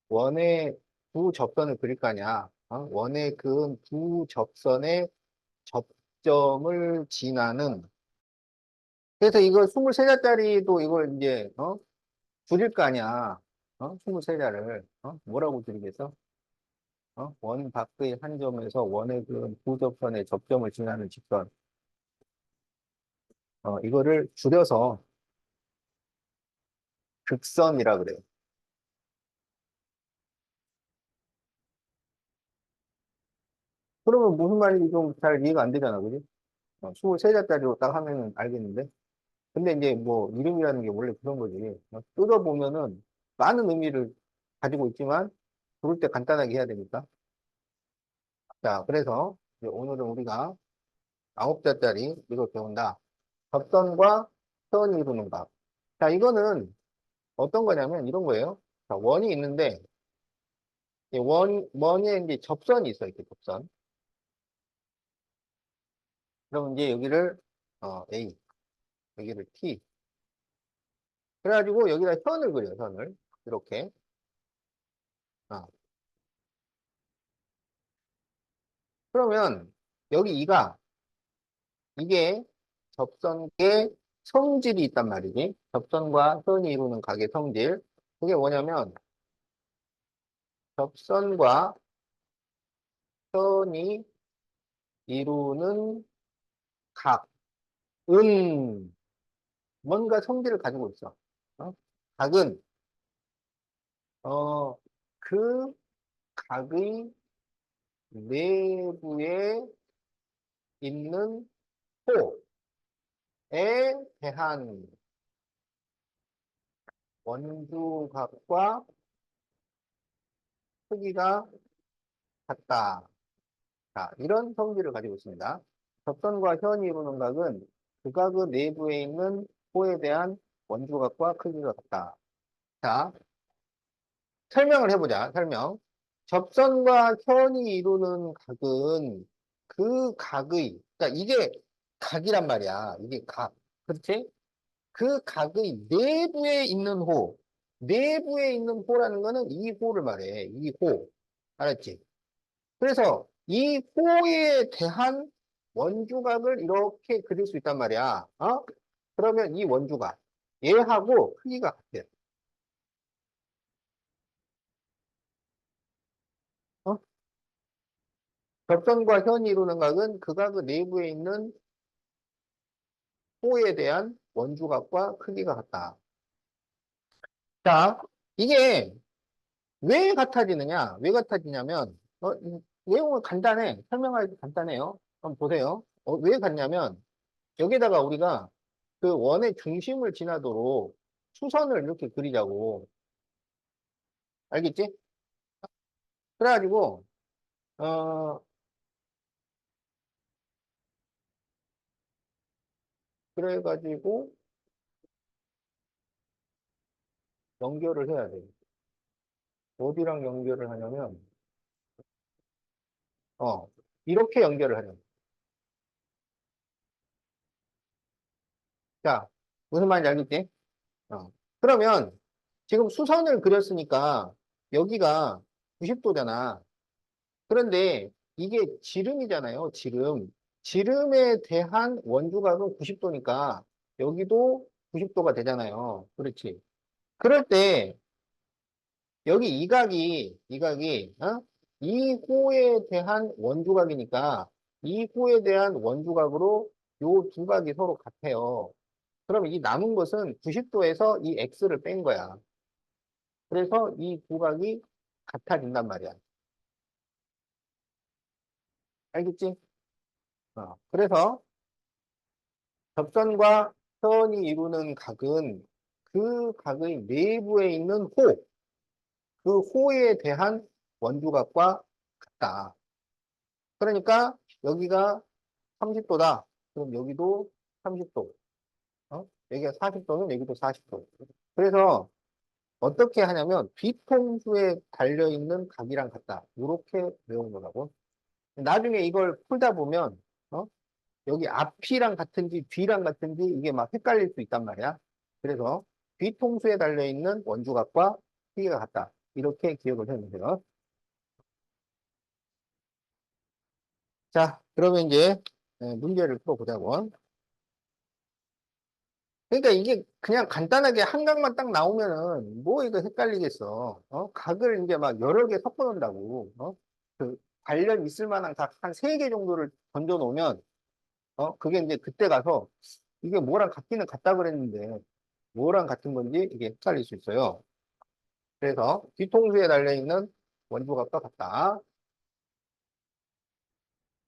원의 부접선을 그릴 거 아니야. 원의 그은 부접선의 접점을 지나는. 그래서 이걸 23자짜리도 이걸 이제, 줄일 거 아니야. 23자를. 뭐라고 줄이겠어? 원 밖의 한 점에서 원의 그은 부접선의 접점을 지나는 직선. 이거를 줄여서 극선이라 그래요. 그러면 무슨 말인지 좀 잘 이해가 안 되잖아, 그지? 23자짜리로 딱 하면은 알겠는데. 근데 이제 뭐 이름이라는 게 원래 그런 거지. 뜯어보면은 많은 의미를 가지고 있지만 부를 때 간단하게 해야 되니까. 자, 그래서 이제 오늘은 우리가 9자짜리 이걸 배운다. 접선과 선이 이루는 각. 자, 이거는 어떤 거냐면 이런 거예요. 자, 원이 있는데 이 원에 이제 접선이 있어, 이렇게 접선. 그럼 이제 여기를 A, 여기를 T. 그래가지고 여기다 선을 그려, 선을. 이렇게. 어. 그러면 여기 이가 이게 접선의 성질이 있단 말이지. 접선과 선이 이루는 각의 성질. 그게 뭐냐면 접선과 선이 이루는 각은 뭔가 성질을 가지고 있어. 어? 각은 어, 그 각의 내부에 있는 호에 대한 원주각과 크기가 같다. 자, 이런 성질을 가지고 있습니다. 접선과 현이 이루는 각은 그 각의 내부에 있는 호에 대한 원주각과 크기가 같다. 자, 설명을 해보자. 설명. 접선과 현이 이루는 각은 그 각의, 그러니까 이게 각이란 말이야. 이게 각. 그렇지? 그 각의 내부에 있는 호. 내부에 있는 호라는 거는 이 호를 말해. 이 호. 알았지? 그래서 이 호에 대한 원주각을 이렇게 그릴 수 있단 말이야. 그러면 이 원주각. 얘하고 크기가 같아. 어? 접선과 현이 이루는 각은 그 각의 내부에 있는 호에 대한 원주각과 크기가 같다. 자, 이게 왜 같아지느냐? 왜 같아지냐면, 이 내용은 간단해. 설명하기 간단해요. 한번 보세요. 왜 같냐면, 여기다가 우리가 그 원의 중심을 지나도록 수선을 이렇게 그리자고. 알겠지? 그래가지고, 어, 그래가지고 연결을 해야 돼. 어디랑 연결을 하냐면, 어, 이렇게 연결을 하는. 자, 무슨 말인지 알겠지? 그러면 지금 수선을 그렸으니까 여기가 90도잖아. 그런데 이게 지름이잖아요. 지름. 지름에 대한 원주각은 90도니까 여기도 90도가 되잖아요. 그렇지. 그럴 때 여기 이 각이 이 호에 대한 원주각이니까 이 호에 대한 원주각으로 요 두 각이 서로 같아요. 그럼 이 남은 것은 90도에서 이 x를 뺀 거야. 그래서 이 두 각이 같아진단 말이야. 알겠지? 그래서 접선과 선이 이루는 각은 그 각의 내부에 있는 그 호에 대한 원주각과 같다. 그러니까 여기가 30도다. 그럼 여기도 30도. 여기가 40도는 여기도 40도. 그래서 어떻게 하냐면 뒤통수에 달려있는 각이랑 같다. 이렇게 외운 거라고. 나중에 이걸 풀다 보면 어? 여기 앞이랑 같은지 뒤랑 같은지 이게 막 헷갈릴 수 있단 말이야. 그래서 뒤통수에 달려있는 원주각과 크기가 같다. 이렇게 기억을 해주면 돼요. 자, 그러면 이제 문제를 풀어보자고. 그러니까 이게 그냥 간단하게 한 각만 딱 나오면은 뭐 이거 헷갈리겠어. 각을 이제 막 여러 개 섞어 놓는다고. 그 관련 있을 만한 각 한 세 개 정도를 던져 놓으면 그게 이제 그때 가서 이게 뭐랑 같기는 같다 그랬는데 뭐랑 같은 건지 이게 헷갈릴 수 있어요. 그래서 뒤통수에 달려있는 원주각과 같다.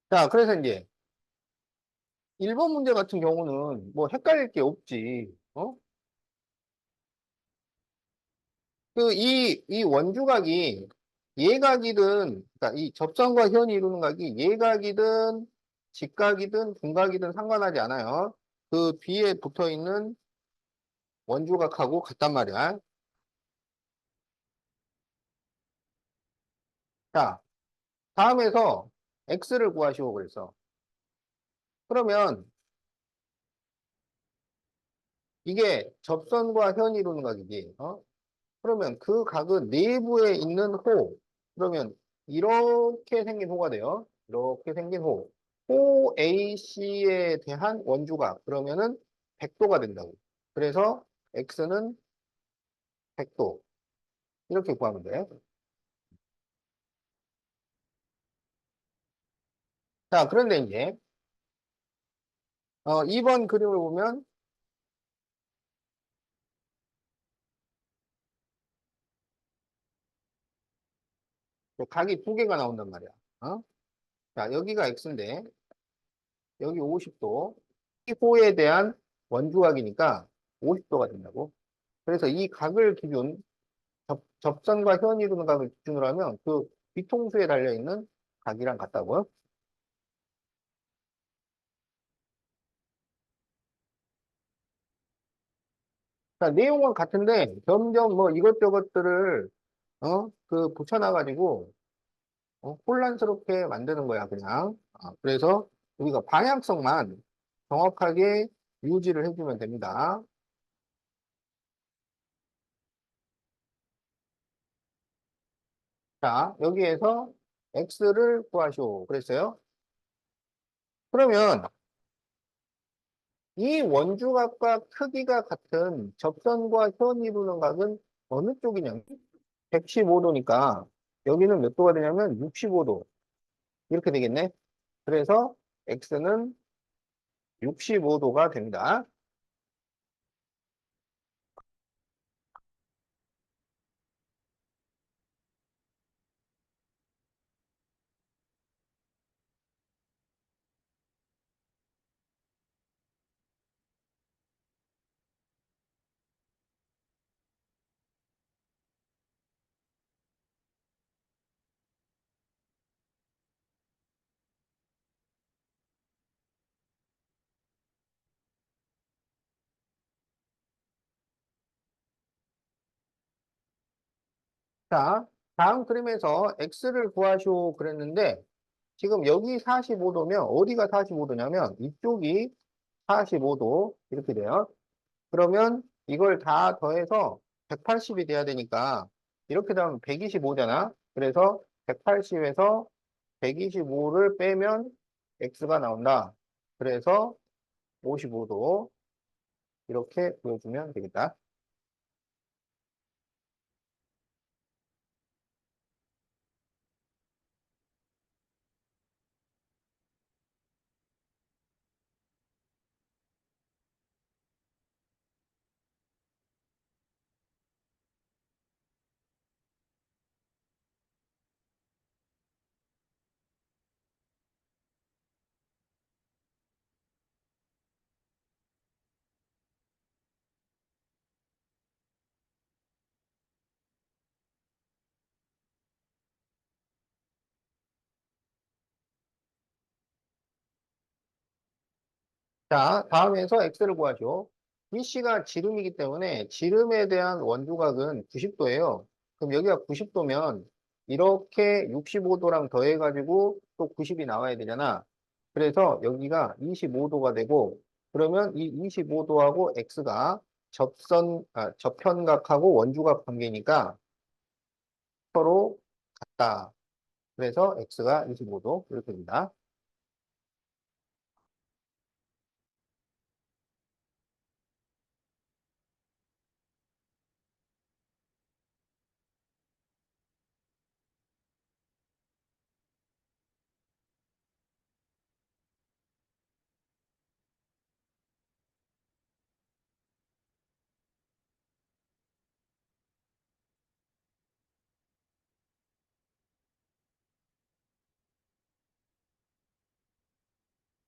자, 그래서 이제 1번 문제 같은 경우는 뭐 헷갈릴 게 없지. 이 원주각이 예각이든, 그러니까 이 접선과 현이 이루는 각이 예각이든, 직각이든, 분각이든 상관하지 않아요. 그 뒤에 붙어 있는 원주각하고 같단 말이야. 자, 다음에서 x를 구하시오 그랬어. 그러면 이게 접선과 현이 이루는 각이지. 그러면 그 각은 내부에 있는 그러면 이렇게 생긴 호가 돼요. 이렇게 생긴 호 AC에 대한 원주각. 그러면은 100도가 된다고. 그래서 X는 100도. 이렇게 구하면 돼. 자, 그런데 이제, 2번 그림을 보면, 각이 두 개가 나온단 말이야. 자, 여기가 X인데, 여기 50도. 이 호에 대한 원주각이니까 50도가 된다고. 그래서 이 각을 접선과 현이 이루는 각을 기준으로 하면 그 뒤통수에 달려있는 각이랑 같다고요. 자, 내용은 같은데 점점 뭐 이것저것들을 붙여놔가지고 혼란스럽게 만드는 거야 그냥. 그래서 우리가 방향성만 정확하게 유지를 해주면 됩니다. 자, 여기에서 x를 구하시오 그랬어요. 그러면 이 원주각과 크기가 같은 접선과 현 이루는 각은 어느 쪽이냐면 115도니까 여기는 몇 도가 되냐면 65도 이렇게 되겠네. 그래서 x는 65도가 됩니다. 자, 다음 그림에서 x를 구하시오 그랬는데 지금 여기 45도면 어디가 45도냐면 이쪽이 45도 이렇게 돼요. 그러면 이걸 다 더해서 180이 돼야 되니까 이렇게 되면 125잖아. 그래서 180에서 125를 빼면 x가 나온다. 그래서 55도 이렇게 보여주면 되겠다. 자, 다음에서 x를 구하죠. BC가 지름이기 때문에 지름에 대한 원주각은 90도예요. 그럼 여기가 90도면 이렇게 65도랑 더해가지고 또 90이 나와야 되잖아. 그래서 여기가 25도가 되고 그러면 이 25도하고 x가 접현각하고 원주각 관계니까 서로 같다. 그래서 x가 25도 이렇게 됩니다.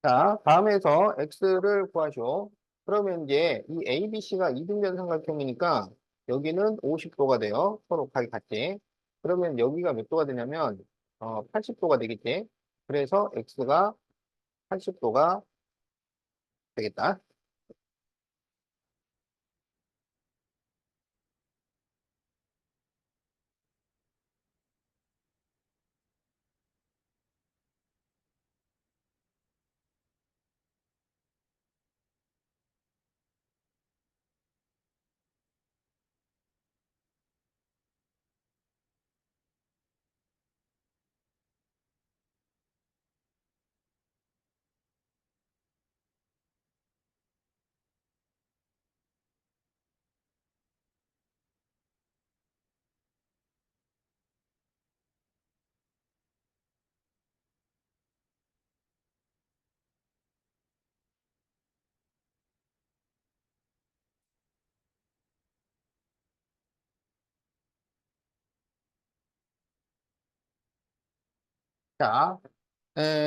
자, 다음에서 x를 구하죠. 그러면 이제 이 ABC가 이등변 삼각형이니까 여기는 50도가 돼요. 서로 각이 같지. 그러면 여기가 몇 도가 되냐면 80도가 되겠지. 그래서 x가 80도가 되겠다. 자,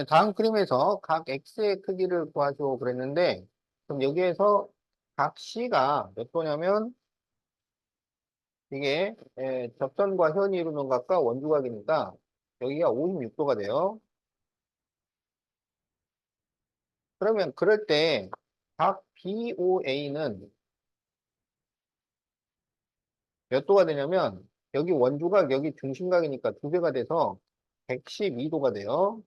다음 그림에서 각 x의 크기를 구하죠. 그랬는데 그럼 여기에서 각 c가 몇 도냐면 이게 접선과 현이 이루는 각과 원주각이니까 여기가 56도가 돼요. 그러면 그럴 때 각 BOA는 몇 도가 되냐면 여기 원주각 여기 중심각이니까 두 배가 돼서 112도가 돼요.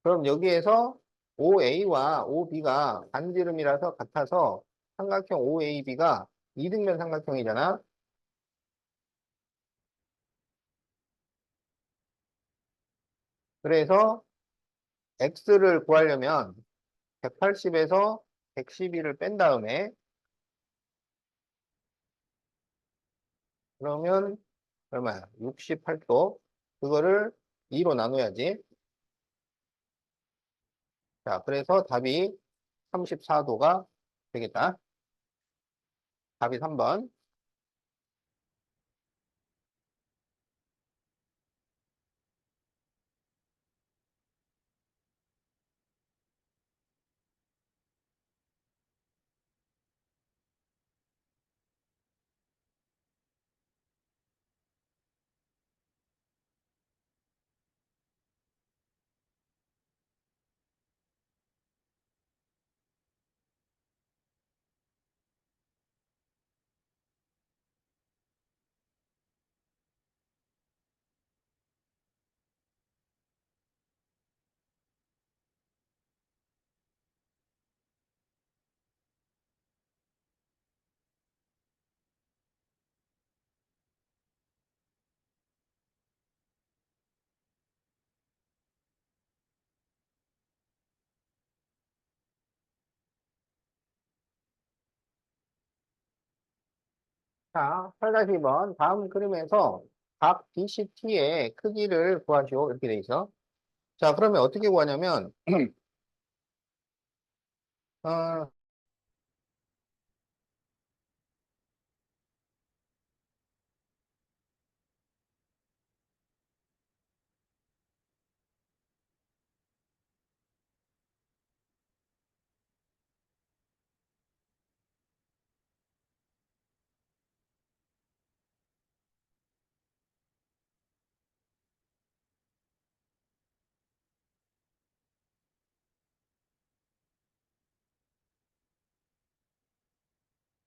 그럼 여기에서 OA와 OB가 반지름이라서 같아서 삼각형 OAB가 이등변 삼각형이잖아. 그래서 X를 구하려면 180에서 112를 뺀 다음에 그러면 얼마야? 68도. 그거를 2로 나눠야지. 자, 그래서 답이 34도가 되겠다. 답이 3번. 자, 8-2번. 다음 그림에서 각 BCT의 크기를 구하시오. 이렇게 돼 있어. 자, 그러면 어떻게 구하냐면, 어,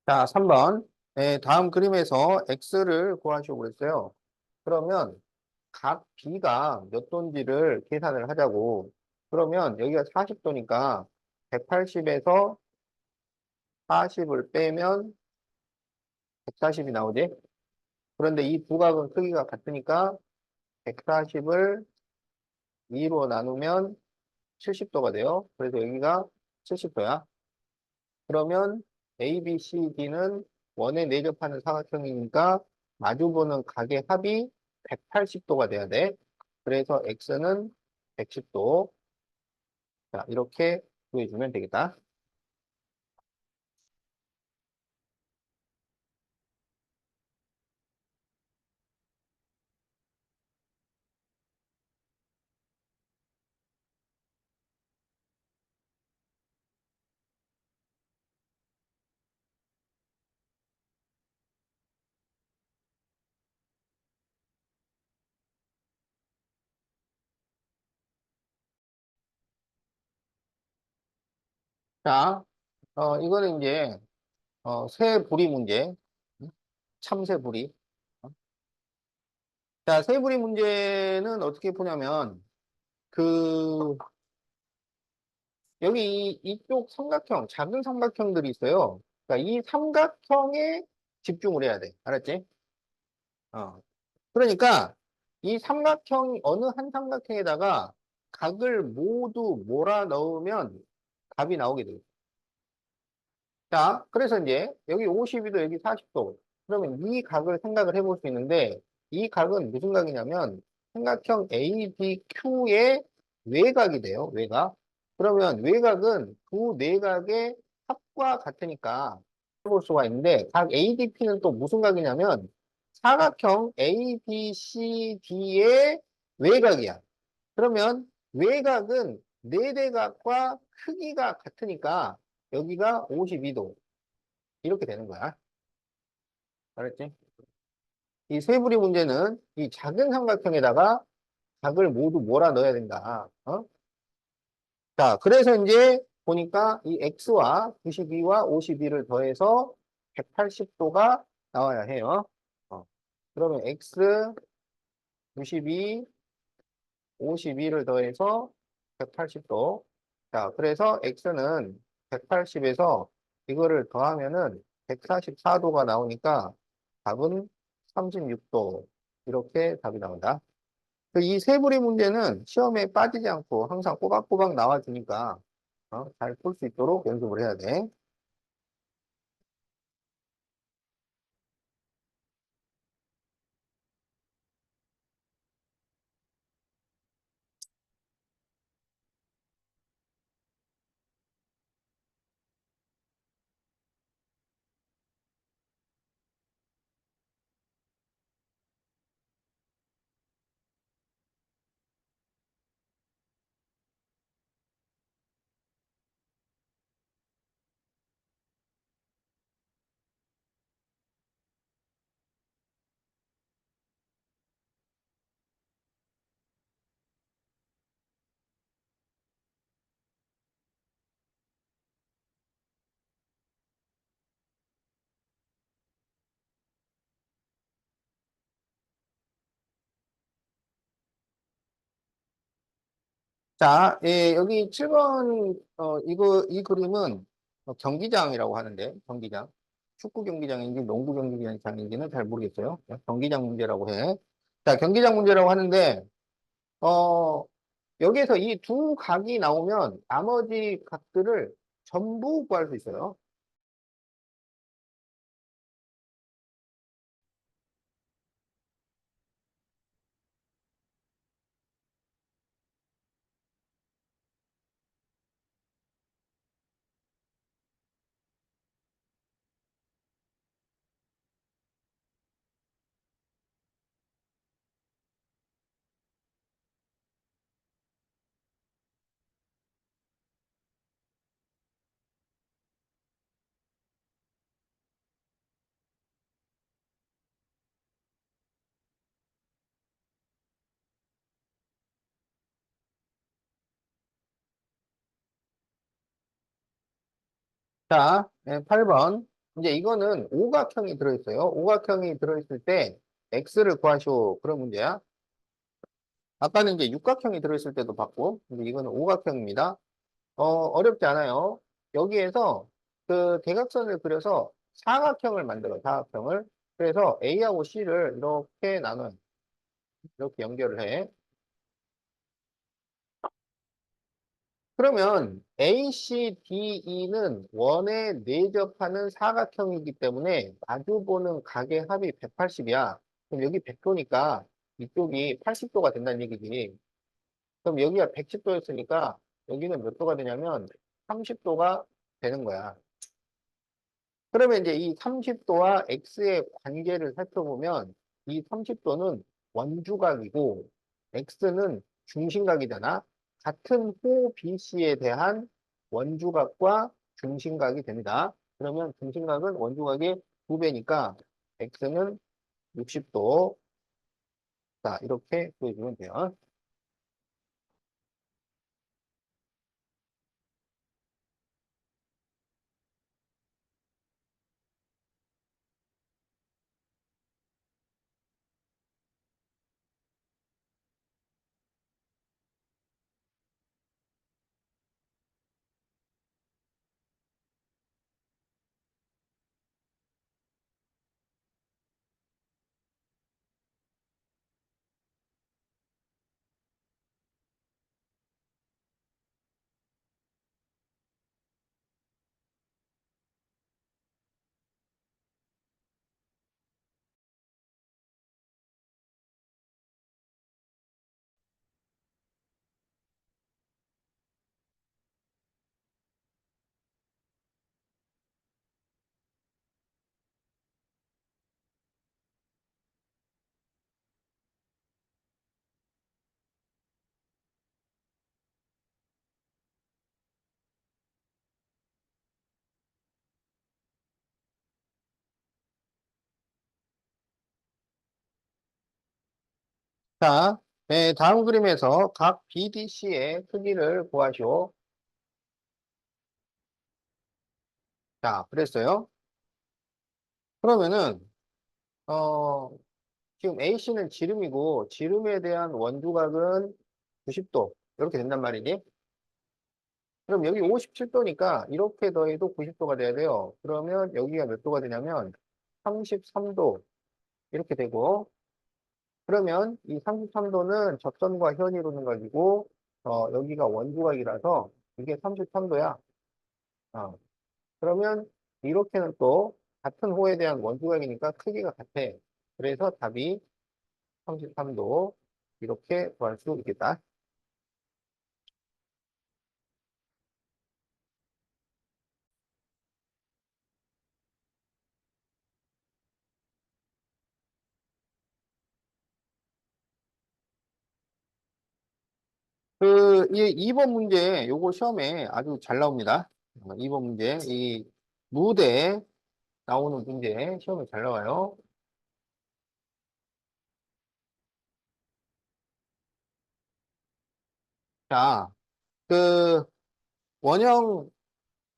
자, 3번. 네, 다음 그림에서 X를 구하시오. 그랬어요. 그러면 각 B가 몇 도인지를 계산을 하자고. 그러면 여기가 40도니까 180에서 40을 빼면 140이 나오지? 그런데 이 두 각은 크기가 같으니까 140을 2로 나누면 70도가 돼요. 그래서 여기가 70도야. 그러면 A, B, C, D는 원에 내접하는 사각형이니까 마주보는 각의 합이 180도가 돼야 돼. 그래서 X는 110도. 자, 이렇게 구해주면 되겠다. 자, 이거는 이제, 세부리 문제. 참새부리. 자, 세부리 문제는 어떻게 푸냐면, 그, 여기 이쪽 삼각형, 작은 삼각형들이 있어요. 그러니까 이 삼각형에 집중을 해야 돼. 알았지? 어. 그러니까 이 삼각형, 어느 한 삼각형에다가 각을 모두 몰아 넣으면 답이 나오게 돼. 자, 그래서 이제 여기 52도, 여기 40도. 그러면 이 각을 생각을 해볼 수 있는데 이 각은 무슨 각이냐면 삼각형 ADQ의 외곽이 돼요. 외곽. 그러면 외곽은 두 내각의 합과 같으니까 해볼 수가 있는데 각 ADP는 또 무슨 각이냐면 사각형 ABCD의 외곽이야. 그러면 외곽은 네 대각과 크기가 같으니까 여기가 52도. 이렇게 되는 거야. 알았지? 이 세부리 문제는 이 작은 삼각형에다가 각을 모두 몰아 넣어야 된다. 자, 그래서 이제 보니까 이 x와 92와 52를 더해서 180도가 나와야 해요. 어. 그러면 x 92, 52를 더해서 180도. 자, 그래서 x는 180에서 이거를 더하면은 144도가 나오니까 답은 36도. 이렇게 답이 나온다. 이 세부리 문제는 시험에 빠지지 않고 항상 꼬박꼬박 나와주니까 잘 풀 수 있도록 연습을 해야 돼. 자, 예, 여기 7번, 이 그림은 경기장이라고 하는데, 경기장. 축구 경기장인지 농구 경기장인지는 잘 모르겠어요. 경기장 문제라고 해. 자, 경기장 문제라고 하는데, 어, 여기에서 이 두 각이 나오면 나머지 각들을 전부 구할 수 있어요. 자, 8번. 이제 이거는 오각형이 들어있어요. 오각형이 들어있을 때 x를 구하시오. 그런 문제야. 아까는 이제 육각형이 들어있을 때도 봤고, 근데 이거는 오각형입니다. 어렵지 않아요. 여기에서 그 대각선을 그려서 사각형을 만들어, 사각형을. 그래서 A하고 C를 이렇게 나눠, 이렇게 연결을 해. 그러면 ACDE는 원에 내접하는 사각형이기 때문에 마주보는 각의 합이 180이야. 그럼 여기 100도니까 이쪽이 80도가 된다는 얘기지. 그럼 여기가 110도였으니까 여기는 몇 도가 되냐면 30도가 되는 거야. 그러면 이제 이 30도와 x의 관계를 살펴보면 이 30도는 원주각이고 x는 중심각이잖아. 같은 호 BC에 대한 원주각과 중심각이 됩니다. 그러면 중심각은 원주각의 2배니까 x는 60도. 자, 이렇게 보여주면 돼요. 자, 다음 그림에서 각 BDC의 크기를 구하시오. 자, 그랬어요. 그러면은, 어, 지금 AC는 지름이고, 지름에 대한 원주각은 90도. 이렇게 된단 말이지. 그럼 여기 57도니까 이렇게 더해도 90도가 돼야 돼요. 그러면 여기가 몇 도가 되냐면 33도. 이렇게 되고, 그러면 이 33도는 접선과 현 이루는 가지고, 여기가 원주각이라서 이게 33도야. 그러면 이렇게는 또 같은 호에 대한 원주각이니까 크기가 같아. 그래서 답이 33도 이렇게 구할 수 있겠다. 이 2번 문제, 요거 시험에 아주 잘 나옵니다. 2번 문제, 이 무대 나오는 문제 시험에 잘 나와요. 자, 그 원형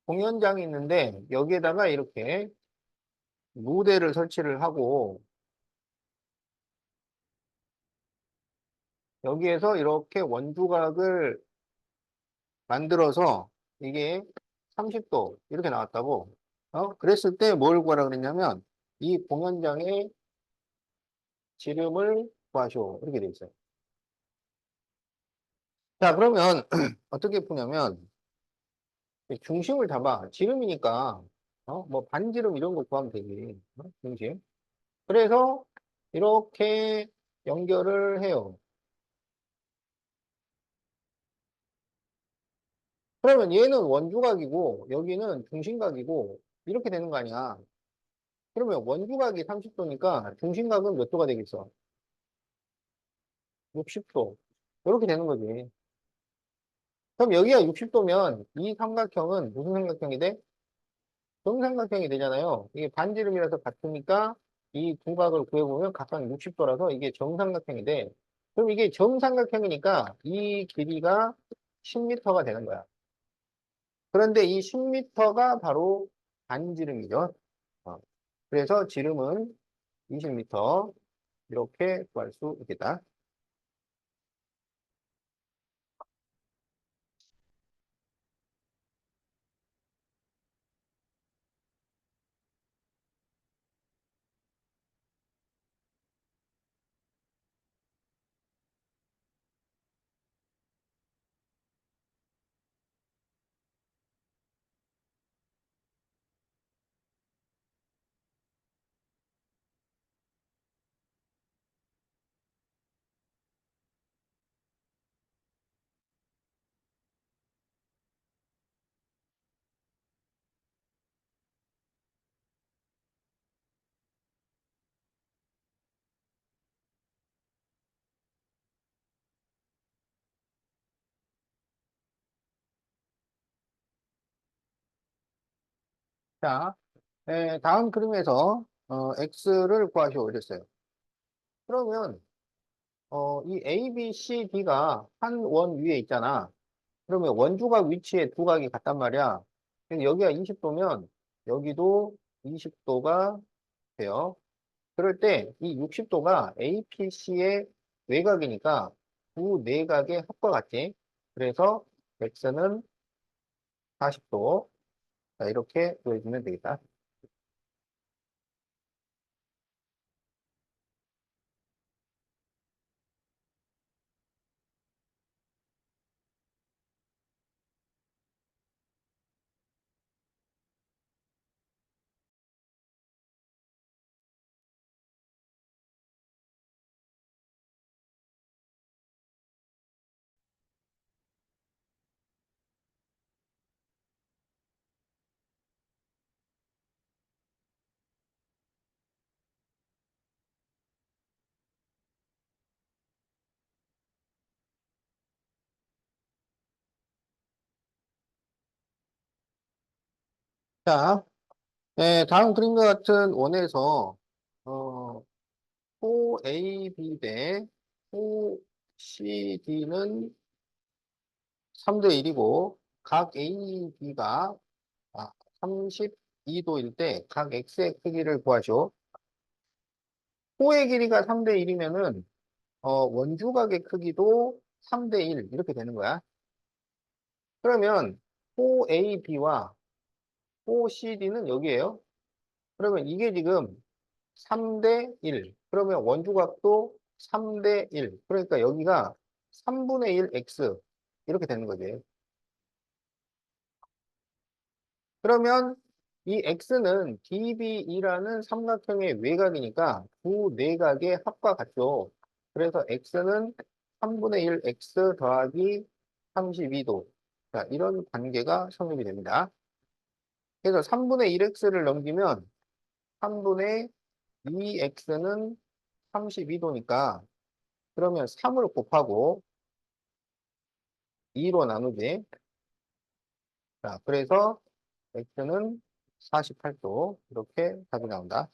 공연장이 있는데 여기에다가 이렇게 무대를 설치를 하고 여기에서 이렇게 원주각을 만들어서 이게 30도 이렇게 나왔다고. 그랬을 때 뭘 구하라 그랬냐면 이 공연장의 지름을 구하시오. 이렇게 돼 있어요. 자, 그러면 어떻게 푸냐면 중심을 잡아. 지름이니까 뭐 반지름 이런 거 구하면 되지. 중심. 그래서 이렇게 연결을 해요. 그러면 얘는 원주각이고 여기는 중심각이고 이렇게 되는 거 아니야. 그러면 원주각이 30도니까 중심각은 몇 도가 되겠어? 60도. 이렇게 되는 거지. 그럼 여기가 60도면 이 삼각형은 무슨 삼각형이 돼? 정삼각형이 되잖아요. 이게 반지름이라서 같으니까 이 두 각을 구해보면 각각 60도라서 이게 정삼각형이 돼. 그럼 이게 정삼각형이니까 이 길이가 10m가 되는 거야. 그런데 이 10m가 바로 반지름이죠. 어, 그래서 지름은 20m 이렇게 구할 수 있겠다. 자, 다음 그림에서 x를 구하시오 이랬어요. 그러면 이 A, B, C, D가 한 원 위에 있잖아. 그러면 원주각 위치에 두 각이 같단 말이야. 근데 여기가 20도면 여기도 20도가 돼요. 그럴 때 이 60도가 APC의 외곽이니까 두 내각의 합과 같지. 그래서 x는 40도. 자, 이렇게 보여주면 되겠다. 자, 다음 그림과 같은 원에서 어, OAB 대 OCD는 3대 1이고 각 AB가 32도일 때 각 X의 크기를 구하죠. 호의 길이가 3대 1이면은 원주각의 크기도 3대 1 이렇게 되는 거야. 그러면 OAB와 OCD는 여기에요. 그러면 이게 지금 3대 1. 그러면 원주각도 3대 1. 그러니까 여기가 3분의 1 X 이렇게 되는 거지. 그러면 이 x는 DB이라는 삼각형의 외곽이니까 두 내각의 합과 같죠. 그래서 x는 3분의 1 x 더하기 32도. 자, 이런 관계가 성립이 됩니다. 그래서 3분의 1x를 넘기면 3분의 2x는 32도니까 그러면 3을 곱하고 2로 나누지. 자, 그래서 x는 48도 이렇게 답이 나온다.